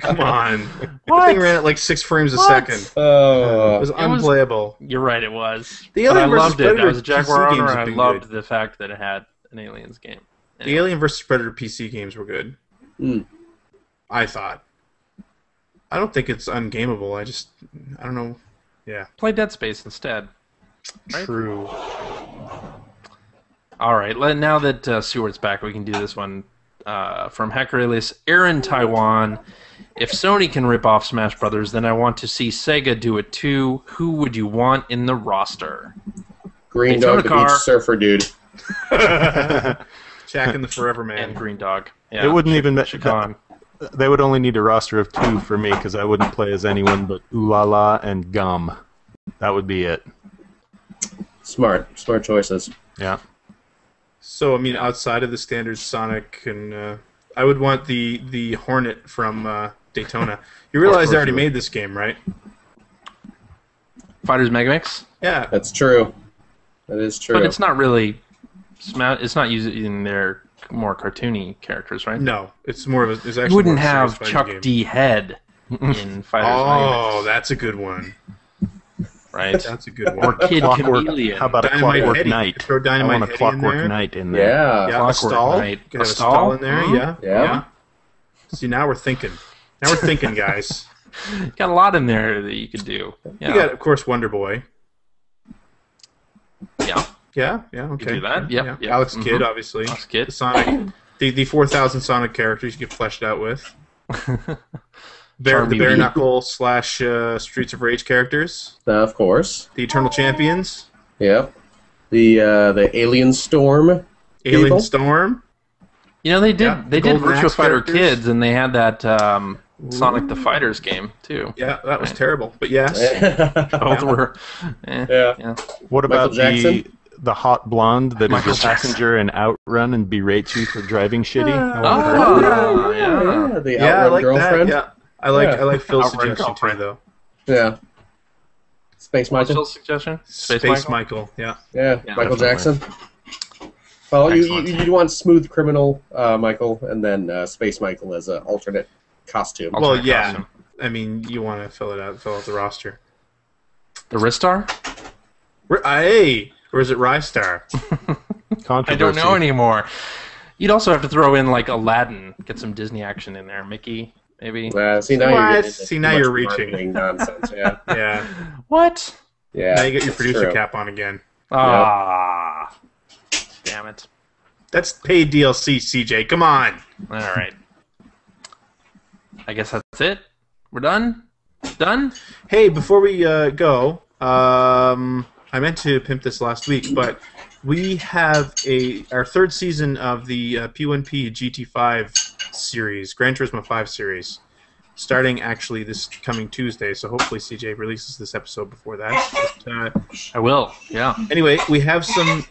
Speaker 3: Come on.
Speaker 1: What?
Speaker 3: The thing ran at like 6 frames a
Speaker 1: What?
Speaker 3: second. It was
Speaker 1: was-
Speaker 3: unplayable.
Speaker 1: You're right, it was.
Speaker 3: The
Speaker 1: But I
Speaker 3: Alien versus
Speaker 1: loved it. I
Speaker 3: Predator
Speaker 1: was a Jaguar
Speaker 3: PC
Speaker 1: owner,
Speaker 3: games
Speaker 1: and I
Speaker 3: have been
Speaker 1: loved
Speaker 3: good.
Speaker 1: the fact that it had an Aliens game.
Speaker 3: The Alien vs. Predator PC games were good.
Speaker 2: Hmm.
Speaker 3: I thought. I don't think it's ungameable. I don't know. Yeah.
Speaker 1: Play Dead Space instead. Right?
Speaker 3: True.
Speaker 1: All right, now that Seward's back, we can do this one from Hacker Alias Aaron Taiwan. If Sony can rip off Smash Brothers, then I want to see Sega do it too. Who would you want in the roster?
Speaker 2: Green
Speaker 1: Daytona
Speaker 2: Dog, the
Speaker 1: car.
Speaker 2: beach surfer dude.
Speaker 3: Jack and the Forever Man.
Speaker 1: And Green Dog. Yeah,
Speaker 4: It wouldn't even.
Speaker 1: Chacon.
Speaker 4: They would only need a roster of 2 for me because I wouldn't play as anyone but Ooh La La and Gum. That would be it.
Speaker 2: Smart choices.
Speaker 4: Yeah.
Speaker 3: So, I mean, outside of the standard Sonic, and I would want the Hornet from Daytona. You realize they already made this game, right?
Speaker 1: Fighters Megamix?
Speaker 3: Yeah.
Speaker 2: That's true. That is true.
Speaker 1: But it's not really. It's not using their more cartoony characters, right?
Speaker 3: No, it's more of a. It's actually
Speaker 1: You wouldn't
Speaker 3: more of a serious
Speaker 1: have
Speaker 3: fighting
Speaker 1: Chuck
Speaker 3: game.
Speaker 1: D. Head in Fighters
Speaker 3: Oh,
Speaker 1: Unlimited,
Speaker 3: that's a good one.
Speaker 1: right?
Speaker 3: That's a good
Speaker 1: Or
Speaker 3: one.
Speaker 1: Kid
Speaker 4: Clockwork.
Speaker 1: Chameleon.
Speaker 4: How about a
Speaker 3: Dynamite
Speaker 4: Clockwork
Speaker 3: Eddie.
Speaker 4: Knight?
Speaker 3: Throw
Speaker 4: I
Speaker 3: Dynamite
Speaker 4: want a
Speaker 3: Eddie in
Speaker 4: Clockwork
Speaker 3: there.
Speaker 4: Knight in there.
Speaker 2: Yeah.
Speaker 3: Yeah, a
Speaker 1: Clockwork
Speaker 3: stall.
Speaker 1: Knight.
Speaker 3: Could have
Speaker 1: A
Speaker 3: a stall in
Speaker 1: stall?
Speaker 3: there.
Speaker 1: Mhm.
Speaker 3: Yeah.
Speaker 2: Yeah.
Speaker 3: See, now we're thinking. Now we're thinking, guys.
Speaker 1: Got a lot in there that you could do. Yeah.
Speaker 3: You got, of course, Wonder Boy.
Speaker 1: Yeah.
Speaker 3: Yeah. Okay.
Speaker 1: do that.
Speaker 3: Yeah,
Speaker 1: Yep,
Speaker 3: yeah.
Speaker 1: yep.
Speaker 3: Alex Kidd,
Speaker 1: Mhm.
Speaker 3: obviously.
Speaker 1: Alex Kidd.
Speaker 3: The Sonic. The 4,000 Sonic characters you get fleshed out with. The Bare
Speaker 1: Charmy.
Speaker 3: Knuckle / Streets of Rage characters.
Speaker 2: Of course.
Speaker 3: The Eternal Champions.
Speaker 2: Yep. The Alien Storm.
Speaker 3: Alien
Speaker 2: People?
Speaker 3: Storm.
Speaker 1: You know, they did
Speaker 3: Yeah,
Speaker 1: they did
Speaker 3: Golden
Speaker 1: Virtua
Speaker 3: Axe
Speaker 1: Fighter
Speaker 3: characters.
Speaker 1: Kids, and they had that Sonic the Fighters game too.
Speaker 3: Yeah, that was terrible. But yes.
Speaker 1: Both were.
Speaker 2: Yeah.
Speaker 4: What about
Speaker 2: Michael Jackson?
Speaker 4: the hot blonde that is
Speaker 1: Michael
Speaker 4: a passenger in Outrun and berates you for driving shitty? I want her.
Speaker 1: Oh, yeah.
Speaker 2: The
Speaker 3: Yeah, I
Speaker 2: Outrun
Speaker 3: like
Speaker 2: girlfriend.
Speaker 3: that. Yeah. I like Phil's
Speaker 1: Outrun
Speaker 3: suggestion
Speaker 1: girlfriend.
Speaker 3: too, though.
Speaker 2: Yeah. Space
Speaker 1: What's
Speaker 2: Michael.
Speaker 1: Phil's suggestion?
Speaker 3: Space Michael. Yeah.
Speaker 2: Yeah.
Speaker 1: Yeah,
Speaker 2: Michael
Speaker 4: definitely.
Speaker 2: Jackson. Well,
Speaker 1: Excellent.
Speaker 2: you want Smooth Criminal Michael, and then Space Michael as an alternate costume.
Speaker 1: Alternate
Speaker 3: Well, yeah.
Speaker 1: costume.
Speaker 3: I mean, you want to fill out the roster.
Speaker 1: The Ristar?
Speaker 3: Hey, or is it Rystar?
Speaker 1: I don't know anymore. You'd also have to throw in like Aladdin, get some Disney action in there. Mickey, maybe.
Speaker 2: See now
Speaker 3: What?
Speaker 2: you're getting into
Speaker 3: See,
Speaker 2: too
Speaker 3: now
Speaker 2: much
Speaker 3: you're reaching.
Speaker 2: marketing nonsense. Yeah.
Speaker 3: Yeah.
Speaker 1: What?
Speaker 2: Yeah.
Speaker 3: Now you get your
Speaker 2: it's
Speaker 3: producer
Speaker 2: true.
Speaker 3: cap on again.
Speaker 1: Ah, damn it!
Speaker 3: That's paid DLC, CJ. Come on.
Speaker 1: All right. I guess that's it. We're done. Done.
Speaker 3: Hey, before we go, I meant to pimp this last week, but we have our third season of the P1P GT5 series, Gran Turismo 5 series, starting actually this coming Tuesday. So hopefully CJ releases this episode before that. But,
Speaker 1: I will. Yeah.
Speaker 3: anyway, we have some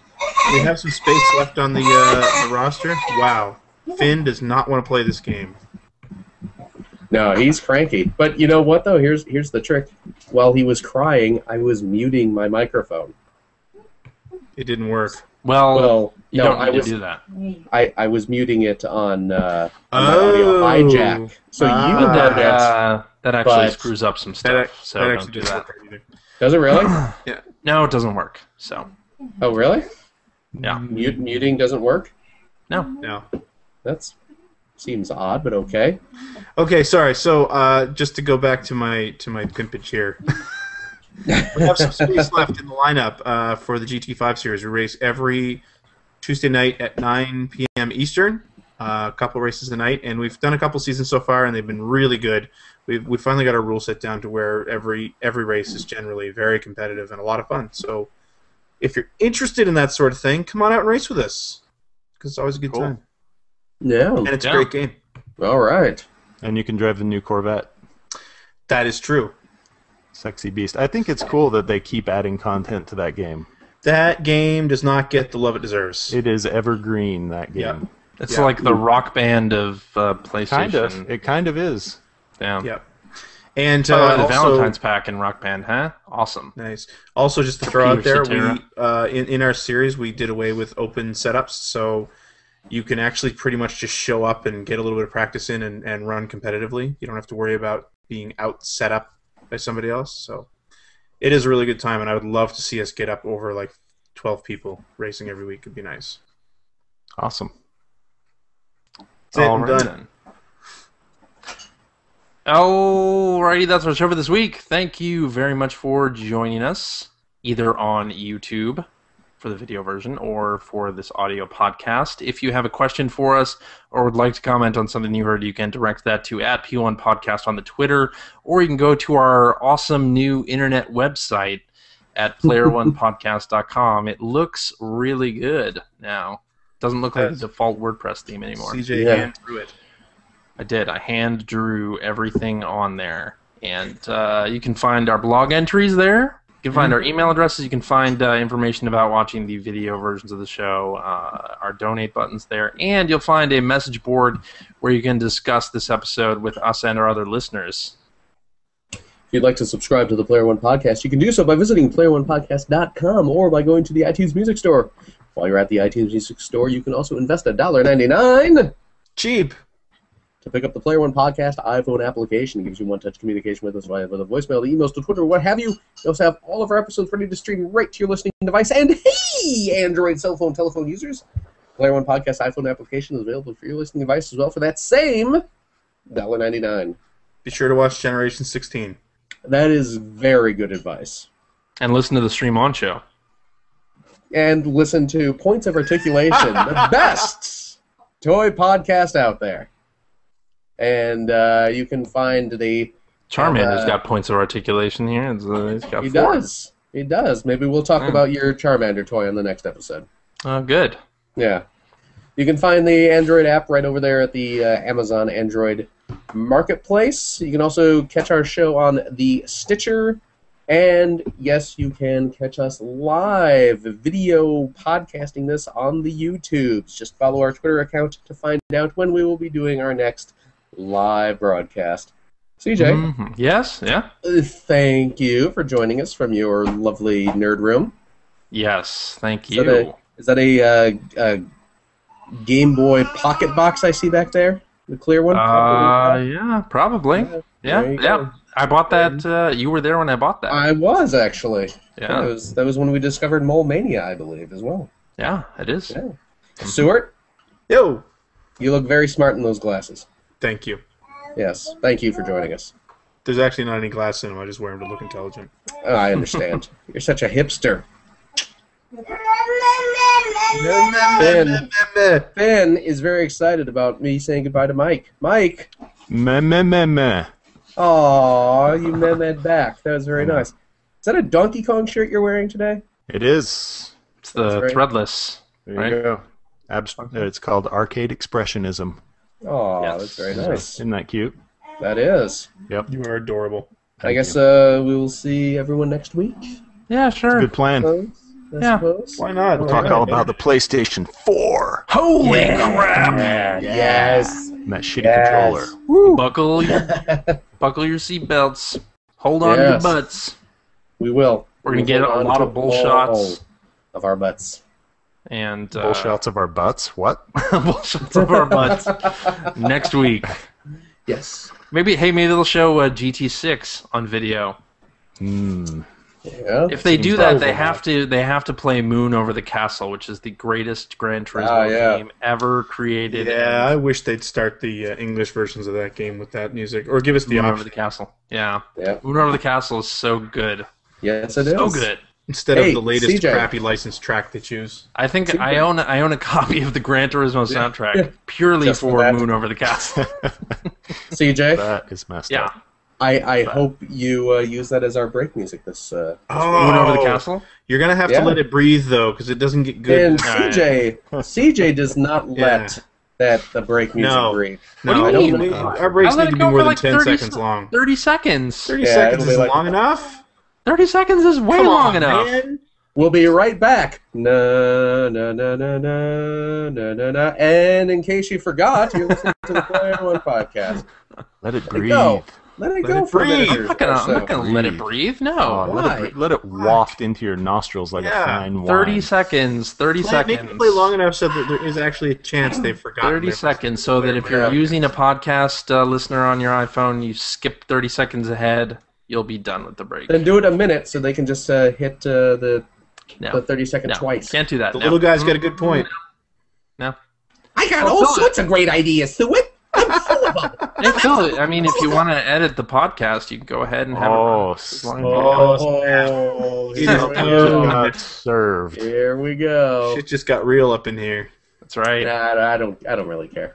Speaker 3: space left on the roster. Wow, Finn does not want to play this game.
Speaker 2: No, he's cranky. But you know what though? Here's the trick. While he was crying, I was muting my microphone.
Speaker 3: It didn't work.
Speaker 1: Well, you
Speaker 2: no,
Speaker 1: don't
Speaker 2: I
Speaker 1: need
Speaker 2: was
Speaker 1: to do that.
Speaker 2: I was muting it on my
Speaker 3: Oh.
Speaker 2: audio hijack. So you
Speaker 3: Ah.
Speaker 2: would
Speaker 1: That
Speaker 2: know that.
Speaker 1: actually
Speaker 2: but-
Speaker 1: screws up some
Speaker 3: That,
Speaker 1: stuff. So
Speaker 3: that
Speaker 1: don't
Speaker 3: actually
Speaker 1: do
Speaker 3: didn't
Speaker 1: that.
Speaker 3: work either.
Speaker 2: Does it really?
Speaker 1: No, it doesn't work. So
Speaker 2: Oh, really?
Speaker 1: yeah.
Speaker 2: Muting doesn't work?
Speaker 1: No.
Speaker 3: No.
Speaker 2: That seems odd, but okay.
Speaker 3: Okay, sorry. So, just to go back to my pimpage here, we have some space left in the lineup for the GT5 series. We race every Tuesday night at 9 p.m. Eastern. A couple races a night, and we've done a couple seasons so far, and they've been really good. We finally got our rule set down to where every race is generally very competitive and a lot of fun. So, if you're interested in that sort of thing, come on out and race with us, because it's always a good
Speaker 1: Cool.
Speaker 3: time,
Speaker 2: Yeah.
Speaker 3: and it's a
Speaker 1: Yeah.
Speaker 3: great game.
Speaker 2: All right.
Speaker 4: And you can drive the new Corvette.
Speaker 3: That is true.
Speaker 4: Sexy beast. I think it's cool that they keep adding content to that game.
Speaker 3: That game does not get the love it deserves.
Speaker 4: It is evergreen, that game.
Speaker 3: Yeah.
Speaker 1: It's
Speaker 3: Yeah.
Speaker 1: like the Rock Band of PlayStation.
Speaker 4: Kind of. It kind of is.
Speaker 1: Yeah.
Speaker 3: Yep. And
Speaker 1: Oh, the
Speaker 3: also,
Speaker 1: Valentine's pack in Rock Band, huh? Awesome.
Speaker 3: nice. Also, just to throw out
Speaker 1: Peter
Speaker 3: there,
Speaker 1: Cetera.
Speaker 3: in our series we did away with open setups, so you can actually pretty much just show up and get a little bit of practice in and run competitively. You don't have to worry about being out set up by somebody else. So it is a really good time, and I would love to see us get up over like 12 people racing every week. It'd be nice.
Speaker 4: Awesome.
Speaker 3: That's it, I'm
Speaker 1: Alright
Speaker 3: done.
Speaker 1: then. Alrighty, that's our show for this week. Thank you very much for joining us, either on YouTube for the video version or for this audio podcast. If you have a question for us or would like to comment on something you heard, you can direct that to @P1Podcast on the Twitter, or you can go to our awesome new internet website at player1podcast.com. It looks really good now. Doesn't look like the default WordPress theme anymore.
Speaker 3: CJ
Speaker 2: Yeah.
Speaker 3: hand through it.
Speaker 1: I did. I hand drew everything on there. And you can find our blog entries there. You can find our email addresses. You can find information about watching the video versions of the show, our donate buttons there. And you'll find a message board where you can discuss this episode with us and our other listeners.
Speaker 2: If you'd like to subscribe to the Player One Podcast, you can do so by visiting playeronepodcast.com or by going to the iTunes Music Store. While you're at the iTunes Music Store, you can also invest $1.99
Speaker 3: Cheap.
Speaker 2: to pick up the Player One Podcast iPhone application. It gives you one-touch communication with us via the voicemail, the emails, to Twitter, what have you. You also have all of our episodes ready to stream right to your listening device. And hey, Android cell phone, telephone users, Player One Podcast iPhone application is available for your listening device as well for that same $1.99.
Speaker 3: Be sure to watch Generation 16.
Speaker 2: That is very good advice.
Speaker 1: And listen to the Stream On show.
Speaker 2: And listen to Points of Articulation, the best toy podcast out there. And you can find the...
Speaker 1: Charmander's got points of articulation here. He's got
Speaker 2: He
Speaker 1: 4.
Speaker 2: does. He does. Maybe we'll talk about your Charmander toy on the next episode.
Speaker 1: Oh, good.
Speaker 2: Yeah. You can find the Android app right over there at the Amazon Android Marketplace. You can also catch our show on the Stitcher. And, yes, you can catch us live, video podcasting this on the YouTubes. Just follow our Twitter account to find out when we will be doing our next live broadcast. CJ,
Speaker 1: Mm-hmm. Yes, yeah?
Speaker 2: thank you for joining us from your lovely nerd room.
Speaker 1: Yes, thank
Speaker 2: Is
Speaker 1: you.
Speaker 2: that a Game Boy Pocket box I see back there? The clear one?
Speaker 1: Yeah, probably.
Speaker 2: there you
Speaker 1: Yeah.
Speaker 2: go.
Speaker 1: I bought that. You were there when I bought that.
Speaker 2: I was, actually.
Speaker 1: Yeah.
Speaker 2: That was when we discovered Mole Mania, I believe, as well.
Speaker 1: Yeah, it is.
Speaker 2: Yeah. Stuart,
Speaker 3: Yo.
Speaker 2: you look very smart in those glasses.
Speaker 3: Thank you.
Speaker 2: Yes, thank you for joining us.
Speaker 3: There's actually not any glass in them. I just wear them to look intelligent.
Speaker 2: Oh, I understand. You're such a hipster. Ben is very excited about me saying goodbye to Mike. Mike!
Speaker 4: Meh, meh, meh, meh.
Speaker 2: Aw, you meh-meh'd back. That was very nice. Is that a Donkey Kong shirt you're wearing today?
Speaker 4: It is.
Speaker 1: It's the
Speaker 2: That's right.
Speaker 1: threadless.
Speaker 4: There
Speaker 1: Right?
Speaker 4: you go. It's called arcade expressionism.
Speaker 2: Aw,
Speaker 1: Yes.
Speaker 2: that's very nice.
Speaker 4: Isn't that cute?
Speaker 2: That is.
Speaker 4: Yep.
Speaker 3: You are adorable.
Speaker 2: I guess we will see everyone next week.
Speaker 1: Yeah, sure.
Speaker 4: Good plan.
Speaker 2: I
Speaker 1: Yeah.
Speaker 2: suppose.
Speaker 3: Why not?
Speaker 4: We'll talk all about the PlayStation 4
Speaker 1: Holy crap!
Speaker 2: Yes.
Speaker 4: and that shitty
Speaker 2: Yes.
Speaker 4: controller.
Speaker 1: Buckle your seatbelts. Hold on to your
Speaker 2: Yes.
Speaker 1: butts.
Speaker 2: We will.
Speaker 1: We're gonna get a
Speaker 2: Hold on
Speaker 1: lot
Speaker 2: to
Speaker 1: of bull
Speaker 2: all
Speaker 1: shots.
Speaker 2: of our butts.
Speaker 1: And
Speaker 4: Bull shots of our butts. What?
Speaker 1: bull shots of our butts next week.
Speaker 2: Yes.
Speaker 1: Maybe they'll show GT6 on video.
Speaker 2: Yeah.
Speaker 1: If they do that, they
Speaker 3: probable.
Speaker 1: have to play Moon Over the Castle, which is the greatest Gran Turismo game ever created.
Speaker 3: Yeah, I wish they'd start the English versions of that game with that music, or give us the
Speaker 1: Moon Over
Speaker 3: option
Speaker 1: the Castle. Yeah.
Speaker 2: Yeah.
Speaker 1: Moon Over the Castle is so good.
Speaker 2: Yes, it is.
Speaker 1: So good.
Speaker 3: instead
Speaker 2: Hey,
Speaker 3: of the latest
Speaker 2: CJ.
Speaker 3: crappy licensed track they choose.
Speaker 1: I think I own a copy of the Gran Turismo soundtrack
Speaker 2: Yeah.
Speaker 1: purely
Speaker 2: Just for
Speaker 1: for
Speaker 2: that.
Speaker 1: Moon Over the Castle.
Speaker 2: CJ,
Speaker 4: That is messed
Speaker 1: Yeah.
Speaker 4: up.
Speaker 2: I hope you use that as our break music this
Speaker 1: Moon Over the Castle.
Speaker 3: You're gonna have
Speaker 2: Yeah.
Speaker 3: to let it breathe though, because it doesn't get good.
Speaker 2: And
Speaker 1: Alright.
Speaker 2: CJ does not let
Speaker 3: Yeah.
Speaker 2: the break music
Speaker 3: No.
Speaker 2: breathe.
Speaker 1: What do
Speaker 3: No,
Speaker 1: you
Speaker 2: I don't
Speaker 1: mean?
Speaker 2: know.
Speaker 3: Our breaks
Speaker 1: I let
Speaker 3: need
Speaker 1: it
Speaker 3: to be
Speaker 1: go
Speaker 3: more
Speaker 1: for
Speaker 3: than
Speaker 1: like
Speaker 3: 10
Speaker 1: 30
Speaker 3: seconds long.
Speaker 1: 30 seconds.
Speaker 3: 30
Speaker 2: Yeah,
Speaker 3: seconds
Speaker 2: it'll be
Speaker 3: is
Speaker 2: like-
Speaker 3: long enough?
Speaker 1: 30 seconds is way
Speaker 3: Come
Speaker 1: long
Speaker 3: on,
Speaker 1: enough.
Speaker 3: man.
Speaker 2: We'll be right back. Na na na na na na na na. And in case you forgot, you're listening to the Player One podcast.
Speaker 4: Let it
Speaker 2: Let it
Speaker 4: breathe.
Speaker 2: go. Let it go
Speaker 3: it
Speaker 2: for a minute.
Speaker 3: breathe.
Speaker 2: or
Speaker 1: I'm not
Speaker 2: so.
Speaker 1: gonna let it breathe.
Speaker 4: Oh,
Speaker 1: No.
Speaker 2: Why?
Speaker 4: let it waft into your nostrils like
Speaker 3: Yeah.
Speaker 4: a fine wine.
Speaker 1: 30 seconds. 30
Speaker 3: Make
Speaker 1: seconds.
Speaker 3: it play long enough so that there is actually a chance they've forgotten.
Speaker 1: 30
Speaker 3: their-
Speaker 1: seconds, so that if you're
Speaker 2: Yeah.
Speaker 1: using a podcast listener on your iPhone, you skip 30 seconds ahead, you'll be done with the break.
Speaker 2: Then do it a minute so they can just hit the
Speaker 1: No.
Speaker 2: 30 second
Speaker 1: No.
Speaker 2: twice.
Speaker 1: Can't do that.
Speaker 3: The
Speaker 1: No.
Speaker 3: little guy's got a good point.
Speaker 1: No.
Speaker 2: I got
Speaker 1: all sorts
Speaker 2: of great ideas, Stuart. I'm full of them.
Speaker 1: Hey, Phil, I mean, if you want to edit the podcast, you can go ahead and have
Speaker 4: Oh,
Speaker 1: it. As long as you-
Speaker 2: Oh,
Speaker 3: It
Speaker 2: here
Speaker 3: is
Speaker 2: we
Speaker 3: done.
Speaker 2: go.
Speaker 4: not served.
Speaker 2: Here we go.
Speaker 3: Shit just got real up in here.
Speaker 1: That's right.
Speaker 2: Nah, I don't really care.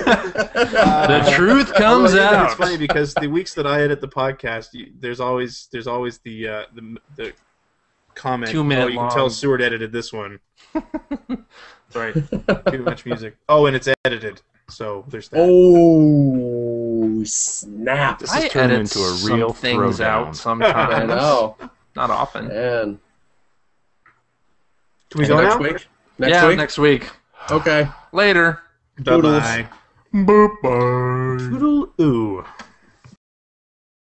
Speaker 1: The truth comes
Speaker 3: Well,
Speaker 1: out.
Speaker 3: It's funny because the weeks that I edit the podcast, there's always the comment.
Speaker 1: 2 minute
Speaker 3: Oh, you
Speaker 1: long.
Speaker 3: can tell Seward edited this one.
Speaker 1: That's right.
Speaker 3: Too much music. Oh, and it's edited. So there's that.
Speaker 2: Oh, snap.
Speaker 4: This
Speaker 1: I
Speaker 4: has turned
Speaker 1: edit
Speaker 4: into a
Speaker 1: some
Speaker 4: real
Speaker 1: things
Speaker 4: throwdown.
Speaker 1: out sometimes.
Speaker 2: I know.
Speaker 1: Not often.
Speaker 2: Man.
Speaker 3: Can we go
Speaker 2: next
Speaker 3: now?
Speaker 2: week?
Speaker 1: Next week.
Speaker 2: Okay.
Speaker 1: Later.
Speaker 3: Bye-bye.
Speaker 4: Bye-bye.
Speaker 3: Toodle-oo.